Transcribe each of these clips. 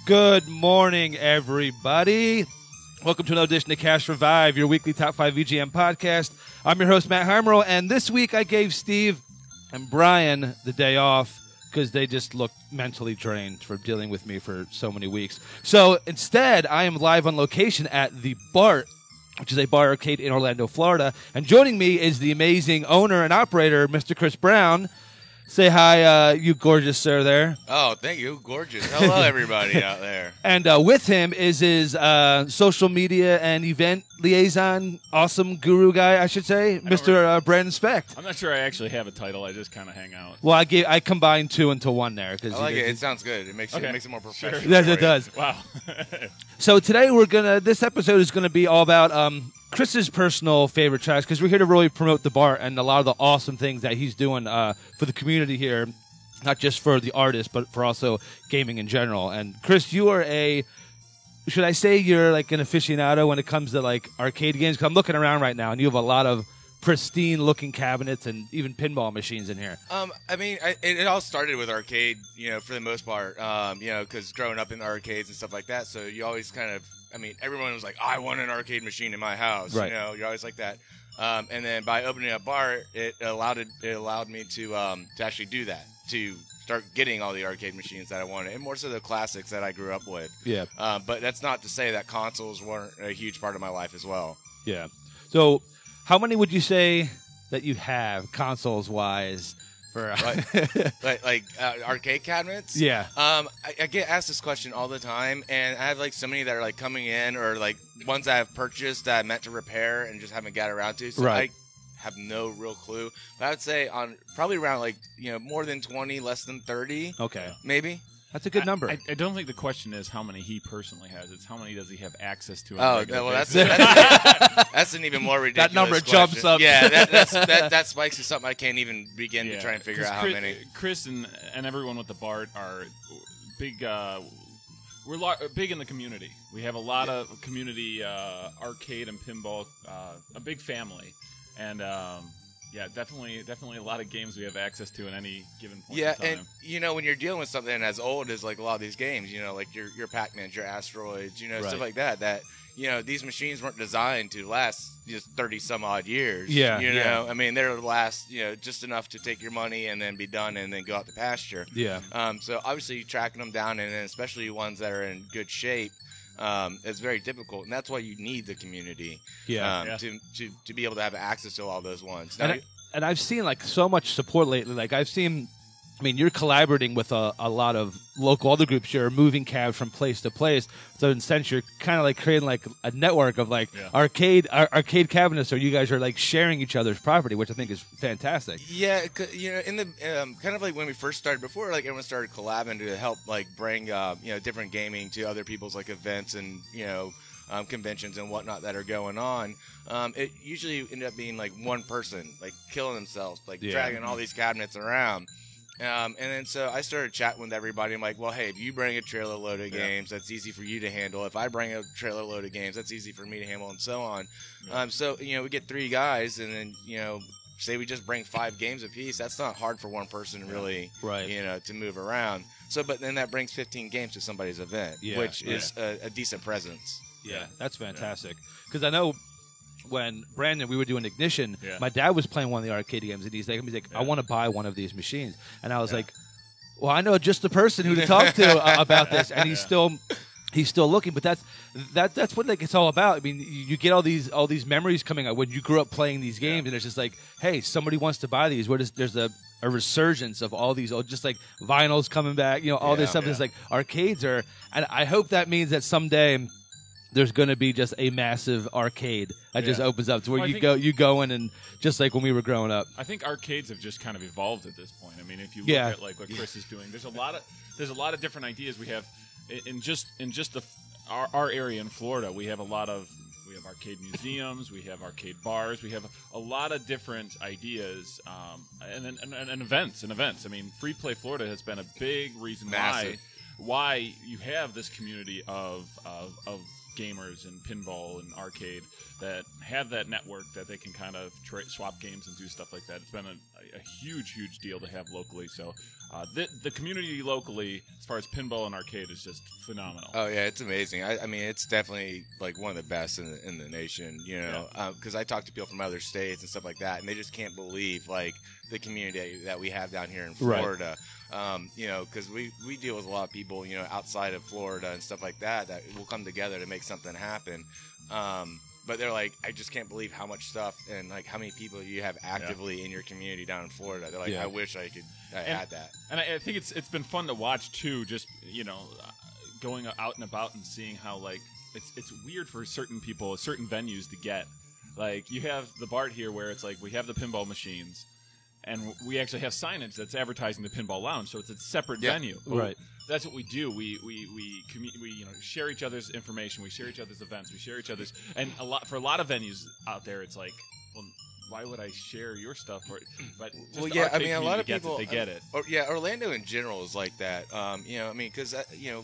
Good morning, everybody. Welcome to another edition of Cash Revive, your weekly Top 5 VGM podcast. I'm your host, Matt Heimerl, and this week I gave Steve and Brian the day off because they just looked mentally drained from dealing with me for so many weeks. So instead, I am live on location at the BART, which is a bar arcade in Orlando, Florida. And joining me is the amazing owner and operator, Mr. Chris Brown. Say hi, you gorgeous sir there. Oh, thank you. Gorgeous. Hello, everybody out there. And with him is his social media and event liaison, awesome guru guy, I should say, Mr. Brandon Specht. I'm not sure I actually have a title. I just kind of hang out. Well, I combined two into one there. I like it. It sounds good. It makes it more professional. Sure. Yes, it does. Wow. So today this episode is going to be all about Chris's personal favorite tracks because we're here to really promote the bar and a lot of the awesome things that he's doing for the community here, not just for the artists, but for also gaming in general. And Chris, you are should I say you're like an aficionado when it comes to like arcade games? Because I'm looking around right now and you have a lot of pristine looking cabinets and even pinball machines in here. It all started with arcade, for the most part, because growing up in the arcades and stuff like that, so you always everyone was like, I want an arcade machine in my house. Right. You're always like that. And then by opening a bar, it allowed me to actually do that, to start getting all the arcade machines that I wanted, and more so the classics that I grew up with. Yeah. But that's not to say that consoles weren't a huge part of my life as well. Yeah. So how many would you say that you have consoles-wise? For like arcade cabinets? Yeah. I get asked this question all the time, and I have like so many that are like coming in, or like ones that I've purchased that I meant to repair and just haven't got around to. So right. I have no real clue. But I would say on probably around more than 20, less than 30. Okay. Maybe. That's a good number. I don't think the question is how many he personally has. It's how many does he have access to. That's an even more ridiculous that number question. jumps up. Yeah, that spikes to something I can't even begin to try and figure out how many. Chris and everyone with the BART are big. We're big in the community. We have a lot of community arcade and pinball. A big family, and definitely a lot of games we have access to at any given point in time. And when you're dealing with something as old as like a lot of these games, like your Pac-Mans, your Asteroids, right. Stuff like that these machines weren't designed to last just 30 some odd years. Yeah. They're last just enough to take your money and then be done and then go out to pasture. Yeah. So obviously tracking them down, and then especially ones that are in good shape, it's very difficult, and that's why you need the community. To be able to have access to all those ones. Now, and I've seen like so much support lately. Like I've seen, you're collaborating with a lot of local other groups. You're moving cabs from place to place. So in a sense, you're kind of like creating like a network of like arcade cabinets. So you guys are like sharing each other's property, which I think is fantastic. Yeah, in the kind of like when we first started, before like everyone started collabing to help like bring different gaming to other people's like events and conventions and whatnot that are going on. It usually ended up being like one person like killing themselves, like dragging all these cabinets around. And then so I started chatting with everybody. I'm like, well, hey, if you bring a trailer load of games, that's easy for you to handle. If I bring a trailer load of games, that's easy for me to handle, and so on. So we get 3 guys, and then say we just bring 5 games apiece. That's not hard for one person really, right. To move around. So, but then that brings 15 games to somebody's event, which is a decent presence. Yeah, that's fantastic. Because I know when Brandon, we were doing Ignition, my dad was playing one of the arcade games, and he's like, I want to buy one of these machines. And I was like, well, I know just the person who to talk to about this, and he's still looking. But that's what like it's all about. You get all these memories coming out when you grew up playing these games, and it's just like, hey, somebody wants to buy these. There's a resurgence of all these, just like vinyls coming back, all this stuff. It's like arcades are, and I hope that means that someday there's going to be just a massive arcade that just opens up to where you go in, and just like when we were growing up. I think arcades have just kind of evolved at this point. If you look at like what Chris is doing, there's a lot of different ideas we have in just our area in Florida. We have arcade museums, we have arcade bars, we have a lot of different ideas, and events. Free Play Florida has been a big reason why you have this community of gamers and pinball and arcade that have that network that they can kind of swap games and do stuff like that. It's been a huge deal to have locally. So The community locally, as far as pinball and arcade, is just phenomenal. Oh yeah, it's amazing. I mean, it's definitely like one of the best in the nation. You know, because I talk to people from other states and stuff like that, and they just can't believe like the community that we have down here in Florida. Right. You know, because we deal with a lot of people, you know, outside of Florida and stuff like that will come together to make something happen. But they're like, I just can't believe how much stuff and like how many people you have actively in your community down in Florida. They're like, I wish I had that. And I think it's been fun to watch too. Just going out and about and seeing how like it's weird for certain people, certain venues to get. Like you have the BART here, where it's like we have the pinball machines, and we actually have signage that's advertising the pinball lounge, so it's a separate venue. Right. That's what we do. We share each other's information. We share each other's events. We share each other's, and for a lot of venues out there, it's like, well, why would I share your stuff? But I mean, a lot of people they get it. Orlando in general is like that. Because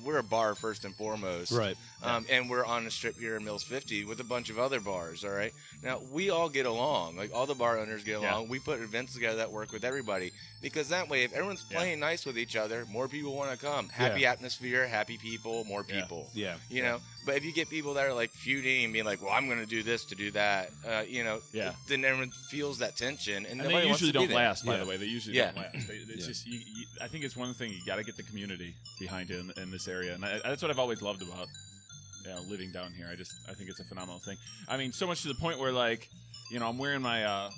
we're a bar first and foremost, right? And we're on the strip here in Mills 50 with a bunch of other bars. All right, now we all get along. Like all the bar owners get along. Yeah. We put events together that work with everybody because that way, if everyone's playing nice with each other, more people want to come. Happy atmosphere, happy people, more people. Yeah. You know, but if you get people that are like feuding and being like, "Well, I'm going to do this to do that," then everyone feels that tension, and they usually don't last. By the way, they usually don't last. It's just, I think it's one thing you got to get the community behind it in this area, and that's what I've always loved about living down here. I think it's a phenomenal thing. I mean, so much to the point where like, I'm wearing my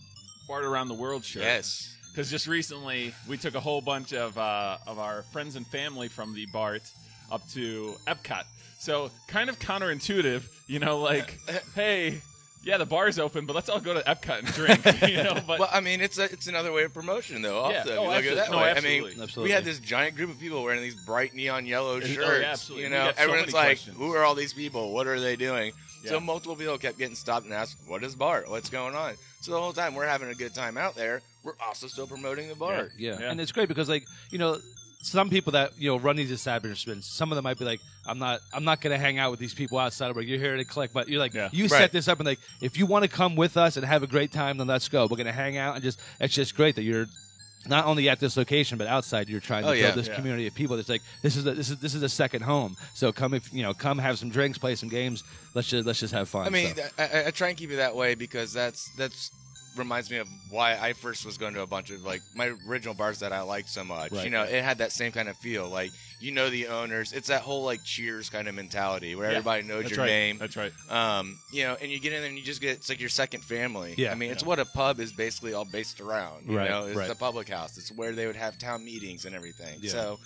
BART Around the World shirt. Yes. Because just recently we took a whole bunch of our friends and family from the BART up to Epcot. So kind of counterintuitive, like, hey. Yeah, the bar's open, but let's all go to Epcot and drink. But well, I mean, it's another way of promotion, though. Also, look at it that way. Absolutely. I mean, we had this giant group of people wearing these bright neon yellow shirts. Oh, yeah, absolutely. Everyone's like, "Who are all these people? What are they doing?" Yeah. So multiple people kept getting stopped and asked, "What is BART? What's going on?" So the whole time we're having a good time out there, we're also still promoting the BART. Yeah. And it's great because, like, some people that run these establishments, some of them might be like, I'm not going to hang out with these people outside of work. You're here to collect, but you're like, set this up and like, if you want to come with us and have a great time, then let's go. We're going to hang out and it's just great that you're not only at this location but outside. You're trying to build this community of people. It's like this is a second home. So come come have some drinks, play some games. Let's just have fun. I mean, I try and keep it that way because that's reminds me of why I first was going to a bunch of like my original bars that I liked so much. Right. It had that same kind of feel. Like the owners. It's that whole like Cheers kind of mentality where everybody knows your name. That's right. And you get in there and you just it's like your second family. Yeah. I mean, it's what a pub is basically all based around. It's a public house. It's where they would have town meetings and everything. Yeah. So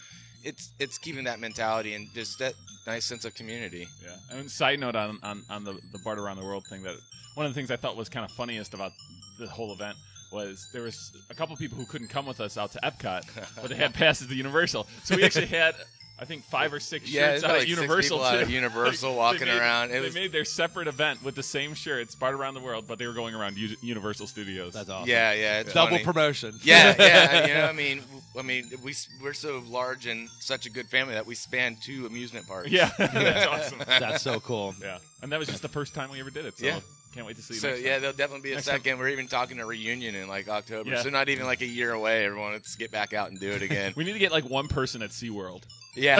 it's keeping that mentality and just that nice sense of community. Yeah. And side note on the BART Around the World thing, that one of the things I thought was kind of funniest about the whole event was there was a couple people who couldn't come with us out to Epcot, but they had passes to Universal. So we actually had, I think, 5 or 6 shirts out at Universal. Out at Universal walking around. They made their separate event with the same shirts, BART Around the World, but they were going around Universal Studios. That's awesome. Yeah, it's double funny. promotion. Yeah. I mean, we're so large and such a good family that we span 2 amusement parks. Yeah, that's awesome. That's so cool. Yeah, and that was just the first time we ever did it. So can't wait to see. So next time. there'll definitely be a second. We're even talking a reunion in like October. Yeah. So not even like a year away. Everyone, let's get back out and do it again. We need to get like one person at SeaWorld. Yeah,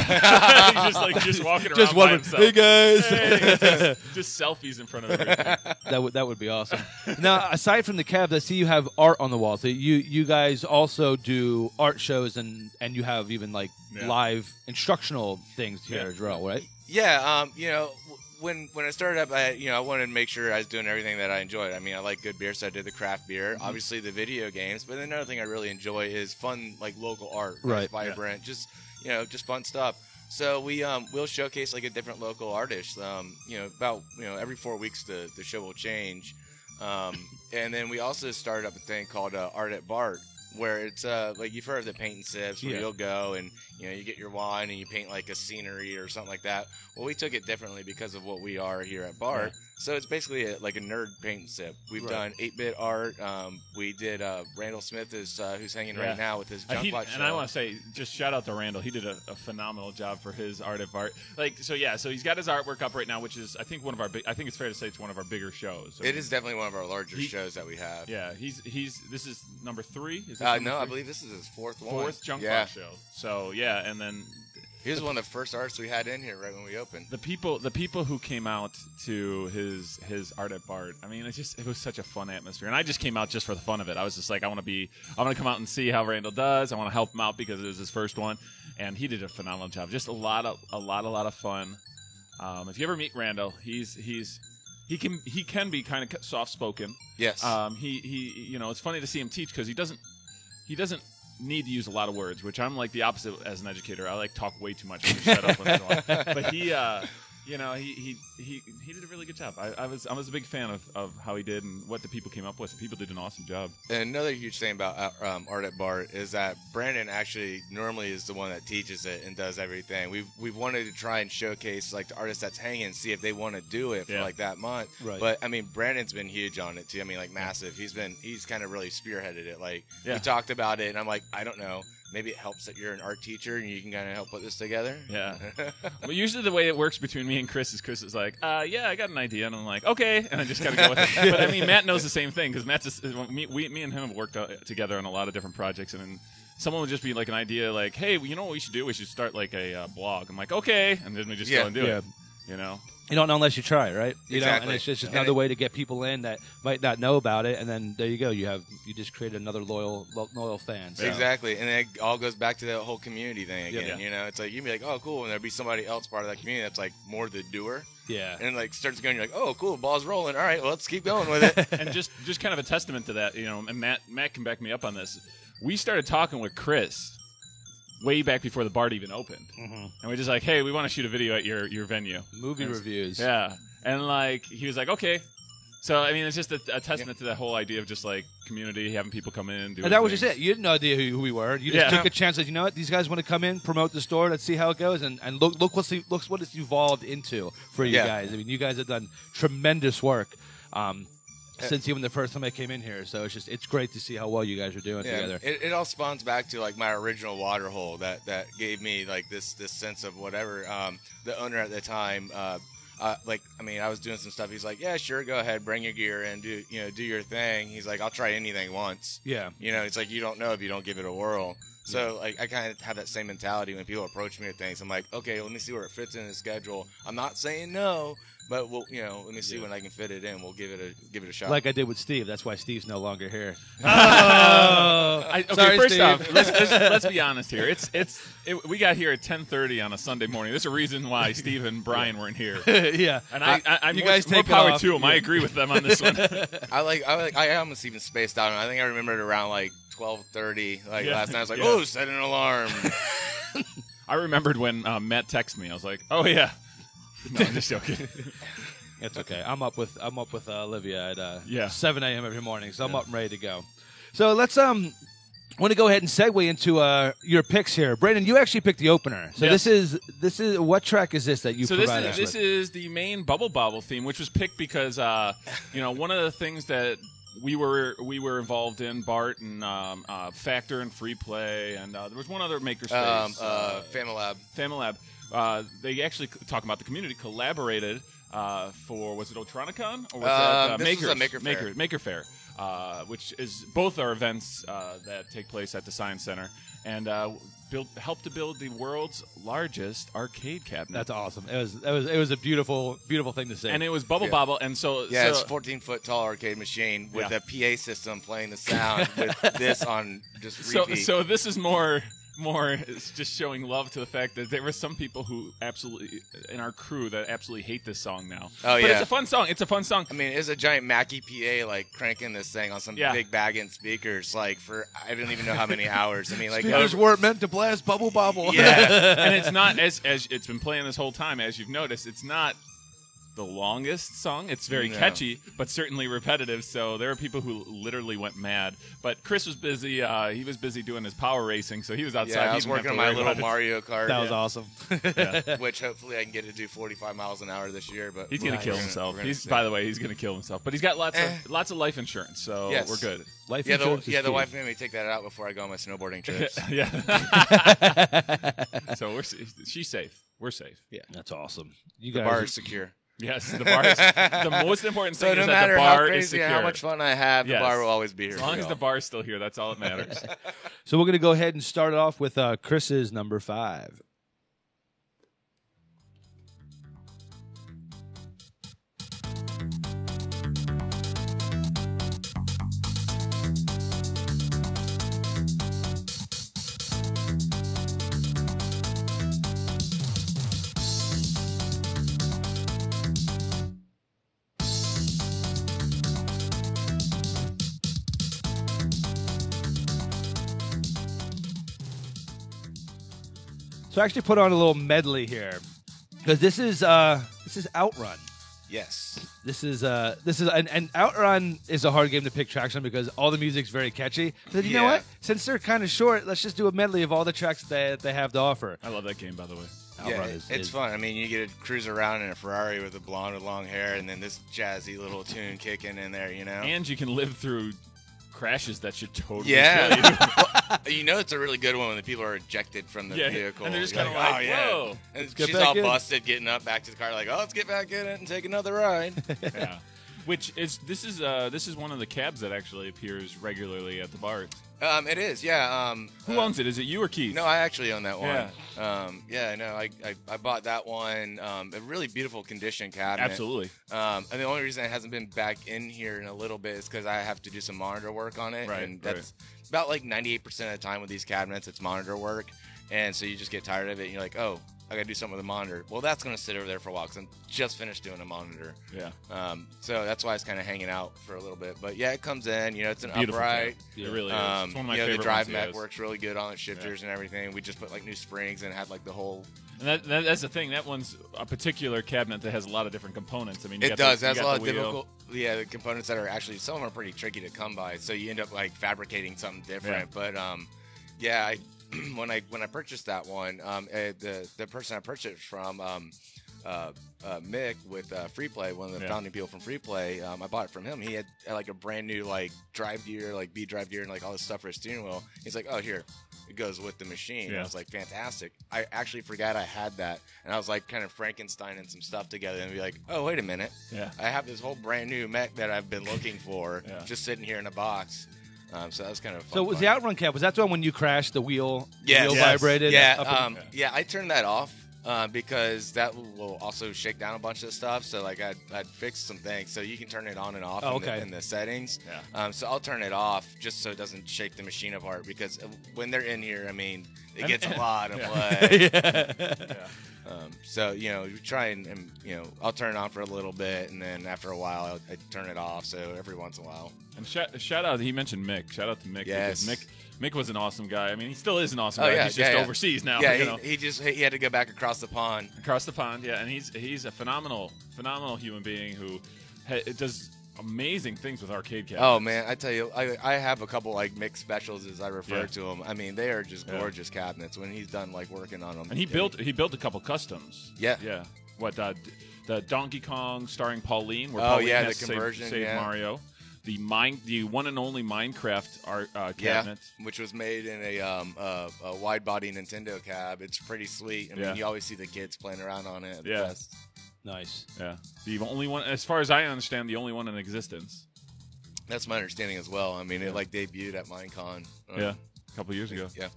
just walking around just by himself. Hey guys, just selfies in front of everything. That would be awesome. Now, aside from the cabs, I see you have art on the wall. So you guys also do art shows and you have even like live instructional things here as well, right? Yeah. When I started up, I wanted to make sure I was doing everything that I enjoyed. I mean, I like good beer, so I did the craft beer, obviously the video games. But another thing I really enjoy is fun, like local art, right? Vibrant, just fun stuff. So we'll showcase like a different local artist. About every 4 weeks the show will change, and then we also started up a thing called Art at BART, where it's like you've heard of the paint and sips, where you'll go and you get your wine and you paint like a scenery or something like that. Well, we took it differently because of what we are here at BART. Yeah. So it's basically like a nerd paint and sip. We've done 8-bit art. We did Randall Smith who's hanging right now with his junk box show. And I want to say, just shout out to Randall. He did a phenomenal job for his Art at BART. So he's got his artwork up right now, which is I think I think it's fair to say it's one of our bigger shows. It is definitely one of our larger shows that we have. Yeah, this is number 3. Is No, I believe this is his fourth one. Fourth Junk Pop show. So yeah, and then he was one of the first artists we had in here right when we opened. The people who came out to his art at Bart. I mean, it was such a fun atmosphere, and I just came out just for the fun of it. I was just like, I want to come out and see how Randall does. I want to help him out because it was his first one, and he did a phenomenal job. Just a lot of fun. If you ever meet Randall, he can be kind of soft spoken. Yes. It's funny to see him teach because he doesn't need to use a lot of words, which I'm like the opposite as an educator. I like talk way too much and shut up when I'm going. But he did a really good job. I was a big fan of how he did and what the people came up with. The people did an awesome job. And another huge thing about Art at Bart is that Brandon actually normally is the one that teaches it and does everything. We've wanted to try and showcase like the artist that's hanging and see if they want to do it for like that month. Right. But I mean, Brandon's been huge on it too. I mean, like massive. He's kind of really spearheaded it. Like we talked about it, and I'm like, I don't know. Maybe it helps that you're an art teacher and you can kind of help put this together. Yeah. Well, usually the way it works between me and Chris is like, yeah, I got an idea. And I'm like, okay. And I just got to go with it. But I mean, Matt knows the same thing because me and him have worked together on a lot of different projects. And then someone would just be like an idea like, hey, you know what we should do? We should start like a blog. I'm like, okay. And then we just go and do it. You know? You don't know unless you try, right? You exactly. know, and it's just another way to get people in that might not know about it, and then there you go. You just created another loyal fan. So. Exactly, and it all goes back to that whole community thing again. Yeah. You know, it's like you'd be like, oh, cool, and there'd be somebody else part of that community that's like more the doer. Yeah, and like starts going, you're like, oh, cool, ball's rolling. All right, well, let's keep going with it. And just kind of a testament to that, you know. And Matt can back me up on this. We started talking with Chris way back before the Bart even opened. Mm-hmm. And we're just like, hey, we want to shoot a video at your venue. Movie reviews. Yeah. And like, he was like, okay. So, I mean, it's just a testament to that whole idea of just like community, having people come in. And that was just it. You had no idea who we were. You just took a chance that, you know what, these guys want to come in, promote the store, let's see how it goes. And look what it's evolved into for you guys. I mean, you guys have done tremendous work. Since even the first time I came in here, so it's great to see how well you guys are doing together. It all spawns back to like my original water hole that gave me like this sense of whatever. The owner at the time, I was doing some stuff. He's like, yeah, sure, go ahead, bring your gear in, do your thing. He's like, I'll try anything once. Yeah, you know, it's like you don't know if you don't give it a whirl. So like I kind of have that same mentality when people approach me with things. I'm like, okay, let me see where it fits in the schedule. I'm not saying no. But let me see when I can fit it in. We'll give it a shot. Like I did with Steve. That's why Steve's no longer here. Sorry, first Steve. Off, let's be honest here. We got here at 10:30 on a Sunday morning. There's a reason why Steve and Brian weren't here. Yeah, and I'm you guys more power to them. I agree with them on this one. I almost even spaced out. I think I remembered around like 12:30. Like last night, I was like, oh, set an alarm. I remembered when Matt texted me. I was like, oh yeah. No, I'm just joking. It's okay. I'm up with Olivia at 7 a.m. every morning, so I'm up and ready to go. So let's want to go ahead and segue into your picks here. Brandon, you actually picked the opener. So this is what track is this that you provided us with? This is the main Bubble Bobble theme, which was picked because one of the things that we were involved in, Bart and Factor and Free Play, and there was one other makerspace, Familab. They actually, talking about the community, collaborated for, was it Ultronicon? Or was it Maker Fair, which is both our events that take place at the Science Center, and helped to build the world's largest arcade cabinet. That's awesome. It was a beautiful thing to see. And it was Bubble Bobble, and so it's a 14-foot tall arcade machine with a PA system playing the sound with this on just repeat. So this is more it's just showing love to the fact that there were some people who absolutely, in our crew, that absolutely hate this song now. Oh, but it's a fun song. I mean, it's a giant Mackie PA, like, cranking this thing on some big bagging speakers, like, for I don't even know how many hours. I mean, like... Speakers weren't meant to blast Bubble Bobble. Yeah. And it's not, as it's been playing this whole time, as you've noticed, it's not the longest song. It's very catchy, but certainly repetitive, so there are people who literally went mad. But Chris was busy. He was busy doing his power racing, so he was outside. Yeah, I was working on my little Mario Kart. That was awesome. Which hopefully I can get to do 45 miles an hour this year. But he's going to kill himself. By the way, he's going to kill himself. But he's got lots of life insurance, so we're good. Life insurance the wife made me take that out before I go on my snowboarding trips. So she's safe. We're safe. Yeah, that's awesome. The bar is secure. Yes, the bar is the most important thing. So no is that matter the how bar is crazy secure. and how much fun I have, the bar will always be here. As long as the bar is still here, that's all that matters. So we're going to go ahead and start off with Chris's number 5. So I actually put on a little medley here because this is Outrun. Yes. This is and Outrun is a hard game to pick tracks on because all the music's very catchy. But you know what? Since they're kind of short, let's just do a medley of all the tracks that they have to offer. I love that game, by the way. Yeah, it's fun. I mean, you get to cruise around in a Ferrari with a blonde with long hair, and then this jazzy little tune kicking in there, you know. And you can live through crashes that should totally kill you. You know, it's a really good one when the people are ejected from the vehicle. And they're just kind of like, whoa. And she's all busted getting up back to the car like, oh, let's get back in it and take another ride. Yeah. This is one of the cabs that actually appears regularly at the bar. It is, yeah. Who owns it? Is it you or Keith? No, I actually own that one. Yeah. I bought that one. A really beautiful condition cabinet. Absolutely. And the only reason it hasn't been back in here in a little bit is because I have to do some monitor work on it. Right. And that's about like 98% of the time with these cabinets, it's monitor work. And so you just get tired of it. And you're like, oh, I got to do something with the monitor. Well, that's going to sit over there for a while because I'm just finished doing a monitor. Yeah. So that's why it's kind of hanging out for a little bit. But yeah, it comes in. You know, it's an beautiful upright. It really is. It's one of my favorite the drive ones mech works really good on it, shifters and everything. We just put like new springs and had like the whole. And that's the thing. That one's a particular cabinet that has a lot of different components. I mean, it does. It has a lot of difficult. Yeah, the components that are actually some of them are pretty tricky to come by. So you end up like fabricating something different. Yeah. But when I purchased that one, the person I purchased from, Mick with Free Play, one of the founding people from Free Play, I bought it from him. He had like a brand new like drive gear, like B drive gear, and like all this stuff for his steering wheel. He's like, oh, here, it goes with the machine. Yeah. I was like, fantastic. I actually forgot I had that, and I was like kind of Frankensteining some stuff together, and be like, oh, wait a minute, I have this whole brand new mech that I've been looking for, just sitting here in a box. So that was kind of fun. So was the Outrun cab, was that the one when you crashed, the wheel yes. vibrated? Yeah, I turned that off because that will also shake down a bunch of stuff. So like I'd fixed some things. So you can turn it on and off in the settings. Yeah. So I'll turn it off just so it doesn't shake the machine apart because when they're in here, I mean, it gets a lot of play. So, you know, you try and, you know, I'll turn it on for a little bit, and then after a while, I turn it off, so every once in a while. And shout out, he mentioned Mick. Shout out to Mick. Yes. Because Mick was an awesome guy. I mean, he still is an awesome guy. He's just overseas now. Yeah, you know? he had to go back across the pond. Across the pond, yeah. And he's a phenomenal human being who does amazing things with arcade cabinets. Oh man, I tell you, I have a couple like mixed specials as I refer to them. I mean, they are just gorgeous cabinets when he's done like working on them. And he built a couple customs. Yeah. What the Donkey Kong starring Pauline, where Pauline has the conversion, saved Mario. The one and only Minecraft cabinet, which was made in a wide body Nintendo cab. It's pretty sweet. I mean, you always see the kids playing around on it. Best. Nice. Yeah. The only one, as far as I understand, the only one in existence. That's my understanding as well. I mean, it like debuted at Minecon. A couple years ago. Yeah.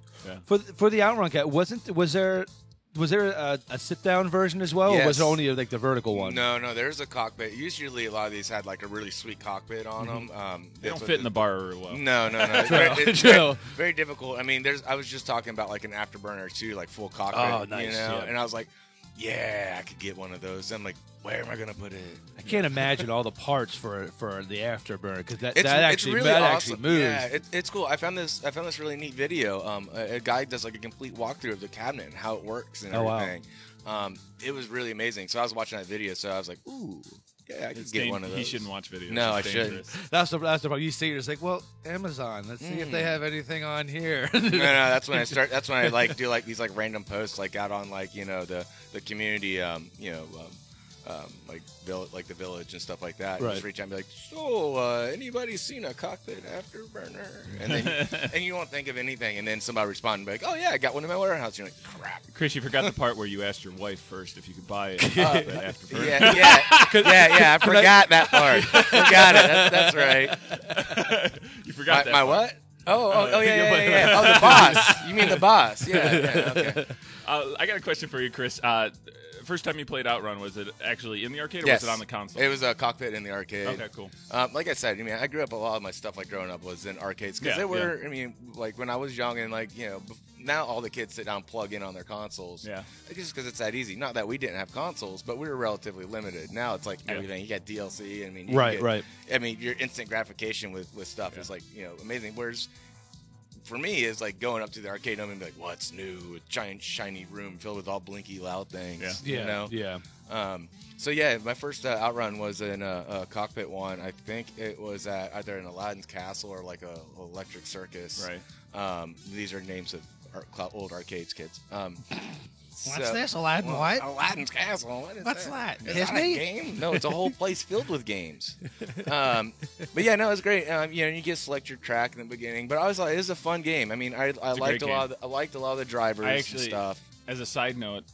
For the Outrun cat, was there a sit down version as well, or was it only like the vertical one? No. There's a cockpit. Usually, a lot of these had like a really sweet cockpit on them. They don't fit in the bar very well. No. It's very difficult. I mean, I was just talking about like an Afterburner too, like full cockpit. Oh, nice. You know, and I was like, yeah, I could get one of those. I'm like, where am I gonna put it? I can't imagine all the parts for the Afterburner because that actually moves. Yeah, it's cool. I found this really neat video. A guy does like a complete walkthrough of the cabinet and how it works and everything. Wow. It was really amazing. So I was watching that video. So I was like, ooh. Yeah, I could get one of those. He shouldn't watch videos. No, I shouldn't. That's the problem. You see, it's like, well, Amazon. Let's see if they have anything on here. No. That's when I start. That's when I like do like these like random posts like out on like you know the community like the Village and stuff like that. Right. Just reach out and be like, so anybody seen a cockpit afterburner? And then and you won't think of anything, and then somebody respond and be like, oh yeah, I got one in my warehouse. You're like, crap. Chris, you forgot the part where you asked your wife first if you could buy it afterburner. Yeah. I forgot that part. Forgot it. That's right. You forgot that my part. what? Oh, yeah. Oh, the boss. You mean the boss? Yeah. Okay. I got a question for you, Chris. First time you played Outrun, was it actually in the arcade or Yes. was it on the console? It was a cockpit in the arcade. Okay, cool. Like I said, I mean, I grew up, a lot of my stuff like growing up was in arcades because Yeah, they were. I mean, like when I was young and like now all the kids sit down, and plug in on their consoles. Yeah. Just because it's that easy. Not that we didn't have consoles, but we were relatively limited. Now it's like everything. You got DLC. I mean, Right. I mean, your instant gratification with stuff is like amazing. Whereas for me, is like going up to the arcade dome and be like, what's new? A giant shiny room filled with all blinky loud things. Yeah. Yeah. So yeah, my first Outrun was in a cockpit one. I think it was at either an Aladdin's Castle or like a Electric Circus. Right. These are names of old arcades, kids. What's this, Aladdin? What? Aladdin's Castle. What's that? Is that a game? No, it's a whole place filled with games. But yeah, no, it's great. You get to select your track in the beginning, but I was like, it was a fun game. I mean, I liked a lot of the drivers and stuff. As a side note,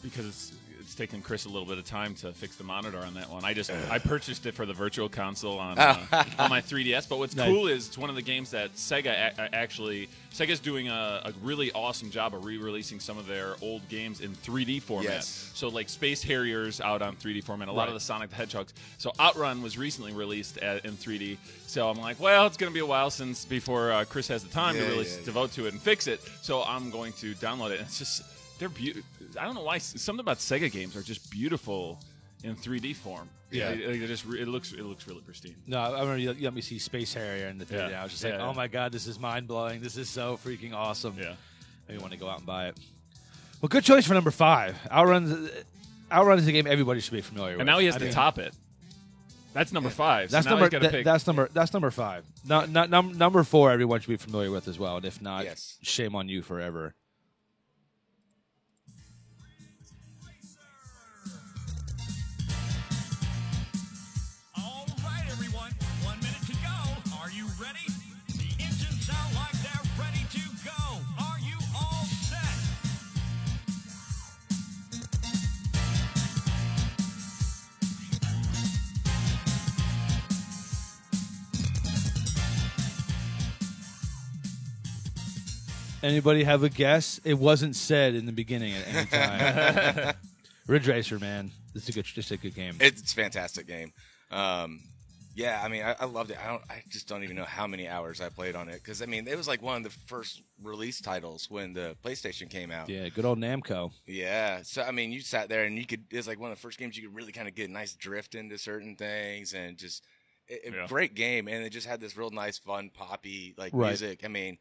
because it's taken Chris a little bit of time to fix the monitor on that one. I purchased it for the Virtual Console on my 3DS. But what's cool is it's one of the games that Sega's doing a really awesome job of re-releasing some of their old games in 3D format. Yes. So like Space Harriers out on 3D format, a lot of the Sonic the Hedgehogs. So Outrun was recently released in 3D. So I'm like, well, it's going to be a while before Chris has the time to really devote to it and fix it. So I'm going to download it. And it's just they're beautiful. I don't know why. Something about Sega games are just beautiful in 3D form. Yeah, it looks really pristine. No, I remember you let me see Space Harrier in the 3D. I was just like, oh my god, this is mind blowing. This is so freaking awesome. Yeah, maybe want to go out and buy it. Well, good choice for number 5. Outrun is a game everybody should be familiar with. And now he has to top it. That's number 5. That's so number. That's number 5. Number 4. Everyone should be familiar with as well. And if not, shame on you forever. Anybody have a guess? It wasn't said in the beginning at any time. Ridge Racer, man, it's just a good game. It's a fantastic game. Yeah, I mean, I loved it. I just don't even know how many hours I played on it because I mean, it was like one of the first release titles when the PlayStation came out. Yeah, good old Namco. Yeah, so I mean, you sat there and it was like one of the first games you could really kind of get a nice drift into certain things and just great game, and it just had this real nice, fun, poppy music. I mean.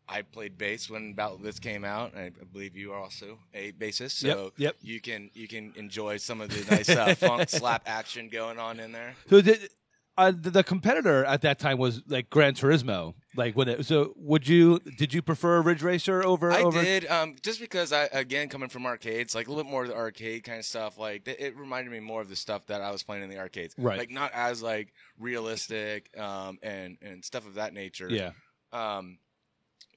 I played bass when about this came out, and I believe you are also a bassist, so you can enjoy some of the nice funk slap action going on in there. So the competitor at that time was like Gran Turismo, like did you prefer Ridge Racer over? I did, just because again coming from arcades, like a little bit more of the arcade kind of stuff. Like it reminded me more of the stuff that I was playing in the arcades, right? Like not as like realistic and stuff of that nature. Yeah.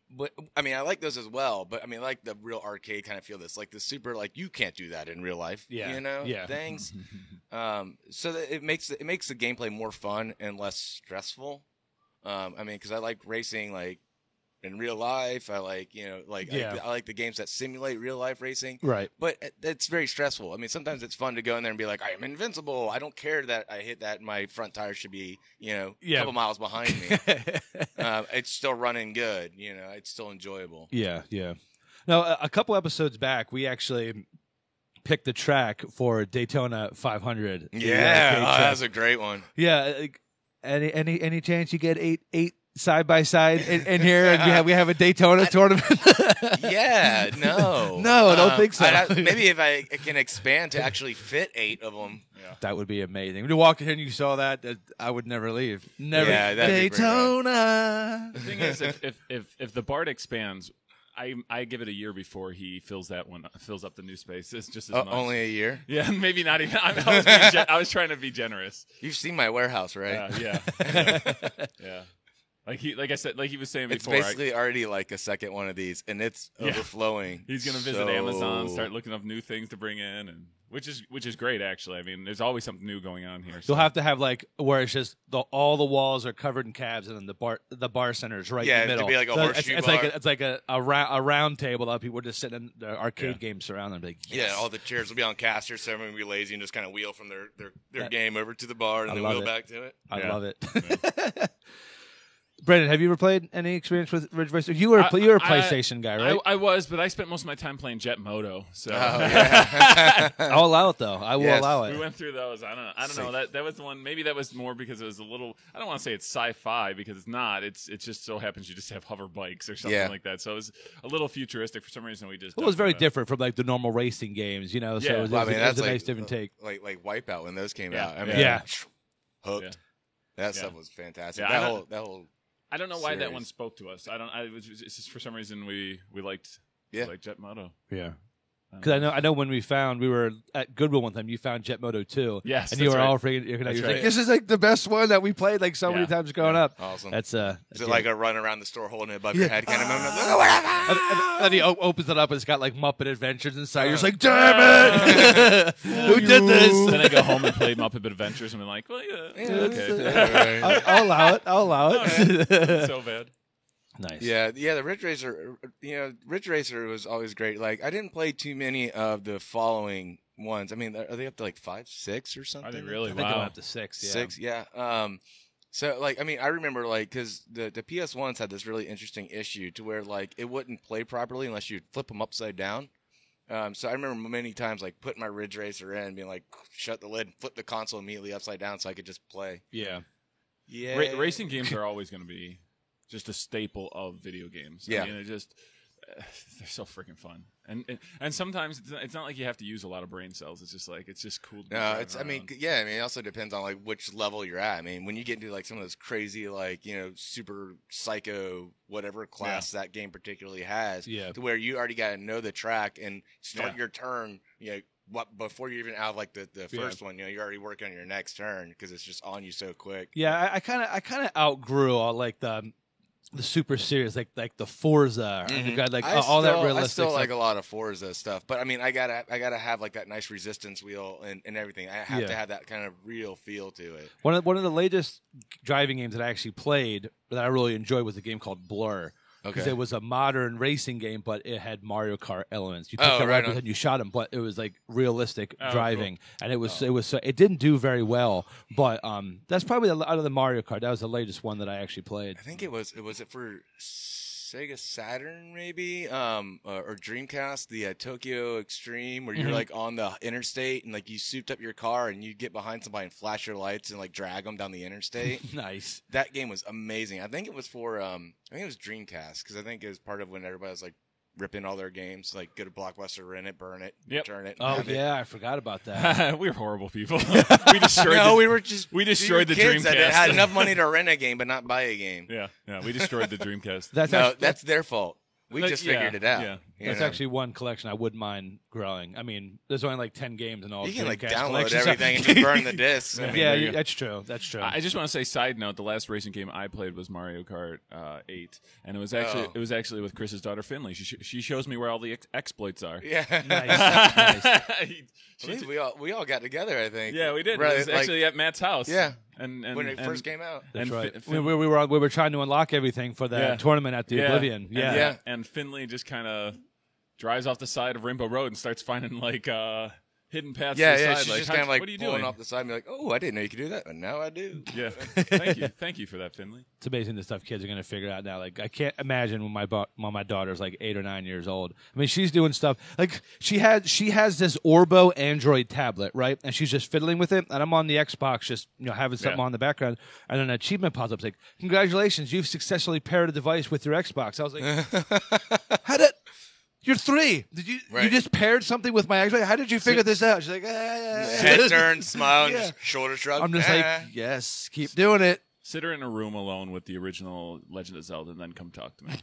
But I mean, I like those as well. But I mean, I like the real arcade kind of feel. This like the super like you can't do that in real life. Things. So that it makes the gameplay more fun and less stressful. I mean, because I like racing like in real life. I like I like the games that simulate real life racing. Right. But it's very stressful. I mean, sometimes it's fun to go in there and be like, I am invincible. I don't care that I hit that. My front tire should be a couple miles behind me. It's still running good. It's still enjoyable. Yeah. Now, a couple episodes back, we actually picked the track for Daytona 500. Yeah, that was a great one. Yeah. Any chance you get eight side by side in here, and we have a Daytona tournament? Yeah, no, I don't think so. Maybe if I can expand to actually fit 8 of them, that would be amazing. When you walk in and you saw that, I would never leave. Never. Yeah, Daytona. The thing is, if the BART expands, I give it a year before he fills up the new space. It's just as much. Only a year? Yeah, maybe not even. I was trying to be generous. You've seen my warehouse, right? Yeah. Yeah. Like I said, like he was saying before, it's basically already like a second one of these, and it's overflowing. He's gonna visit Amazon, start looking up new things to bring in, and which is great actually. I mean, there's always something new going on here. So. You'll have to have like where it's just all the walls are covered in cabs, and then the bar center is right in the middle. Yeah, to be like a horseshoe bar. It's like a round table that people are just sitting in the arcade games surround them. Like, yes. Yeah, all the chairs will be on casters, so everyone will be lazy and just kind of wheel from their game over to the bar and then wheel back to it. I love it. Yeah. Brandon, have you ever played any experience with Ridge Racer? You were a PlayStation guy, right? I was, but I spent most of my time playing Jet Moto. So I'll allow it though. I will allow it. We went through those. I don't know. That was the one. Maybe that was more because it was a little. I don't want to say it's sci-fi because it's not. It just so happens you just have hover bikes or something like that. So it was a little futuristic for some reason. It was very different from like the normal racing games, you know. So it was a nice different take. Like Wipeout when those came out. I mean, hooked. That stuff was fantastic. Yeah, that whole. I don't know why that one spoke to us. It's just for some reason we liked Jet Moto. Yeah. Because I know when we were at Goodwill one time, you found Jet Moto 2. Yes, and you were all freaking. You're like, this is like the best one that we played like so many times growing up. Awesome. That's is it like a run around the store holding it above your head kind of moment? And then he opens it up and it's got like Muppet Adventures inside. You're just like, damn it! Who did this? Then I go home and play Muppet Adventures and I'm like, well, okay. I'll allow it. So bad. Nice. Yeah, the Ridge Racer was always great. Like, I didn't play too many of the following ones. I mean, are they up to like 5, 6 or something? Are they really? I think they're up to 6. Yeah. 6, yeah. So, like, I mean, I remember, like, because the PS1s had this really interesting issue to where, like, it wouldn't play properly unless you flip them upside down. So I remember many times, like, putting my Ridge Racer in and being like, shut the lid and flip the console immediately upside down so I could just play. Yeah. Yeah. Racing games are always going to be just a staple of video games. Yeah. I mean, they're so freaking fun. And sometimes it's not like you have to use a lot of brain cells. It's just like, it's just cool to it also depends on like which level you're at. I mean, when you get into like some of those crazy, like, you know, super psycho, whatever class that game particularly has, to where you already got to know the track and start your turn, you know, before you're even out of like the first one, you know, you're already working on your next turn because it's just on you so quick. Yeah. I kind of outgrew all like the super serious, like the Forza, all that realistic. I still stuff. like a lot of Forza stuff, but I mean, I gotta have like that nice resistance wheel and everything. I have to have that kind of real feel to it. One of the latest driving games that I actually played that I really enjoyed was a game called Blur. Because it was a modern racing game, but it had Mario Kart elements. You picked up and you shot him, but it was like realistic driving, and it didn't do very well. But that's probably out of the Mario Kart. That was the latest one that I actually played. I think it was for Sega Saturn maybe or Dreamcast, the Tokyo Extreme, where you're like on the interstate and like you souped up your car and you get behind somebody and flash your lights and like drag them down the interstate. Nice. That game was amazing. I think it was for I think it was Dreamcast because I think it was part of when everybody was like ripping all their games, like go to Blockbuster, rent it, burn it, return it. Oh yeah, I forgot about that. We were horrible people. We destroyed. We destroyed the Dreamcast. That had enough money to rent a game but not buy a game. Yeah, we destroyed the Dreamcast. That's their fault. We just figured it out. Yeah. That's actually one collection I wouldn't mind growing. I mean, there's only like 10 games in all. You can like download everything and just burn the discs. I mean, that's true. That's true. I just want to say, side note: the last racing game I played was Mario Kart 8, and it was actually with Chris's daughter Finley. She shows me where all the exploits are. Yeah, nice. we all got together. I think. Yeah, we did. Right, it was actually at Matt's house. Yeah. And when it first came out. That's right. We were trying to unlock everything for the tournament at the Oblivion. And Finley just kind of drives off the side of Rainbow Road and starts finding like hidden paths. Yeah, to the side. She's like, just kind of like what are you pulling doing? Off the side and be like, "Oh, I didn't know you could do that, but now I do." Yeah, thank you for that, Finley. It's amazing the stuff kids are going to figure out now. Like I can't imagine when my daughter's like 8 or 9 years old. I mean, she's doing stuff like she has this Orbo Android tablet, right? And she's just fiddling with it. And I'm on the Xbox, just having something on the background, and an achievement pops up. It's like, "Congratulations, you've successfully paired a device with your Xbox." I was like, "How did?" You're 3. Did you? Right. You just paired something with my Xbox. How did you figure this out? She's like, head turn, smile, and just shoulder shrug. I'm just like, yes, keep doing it. Sit her in a room alone with the original Legend of Zelda, and then come talk to me.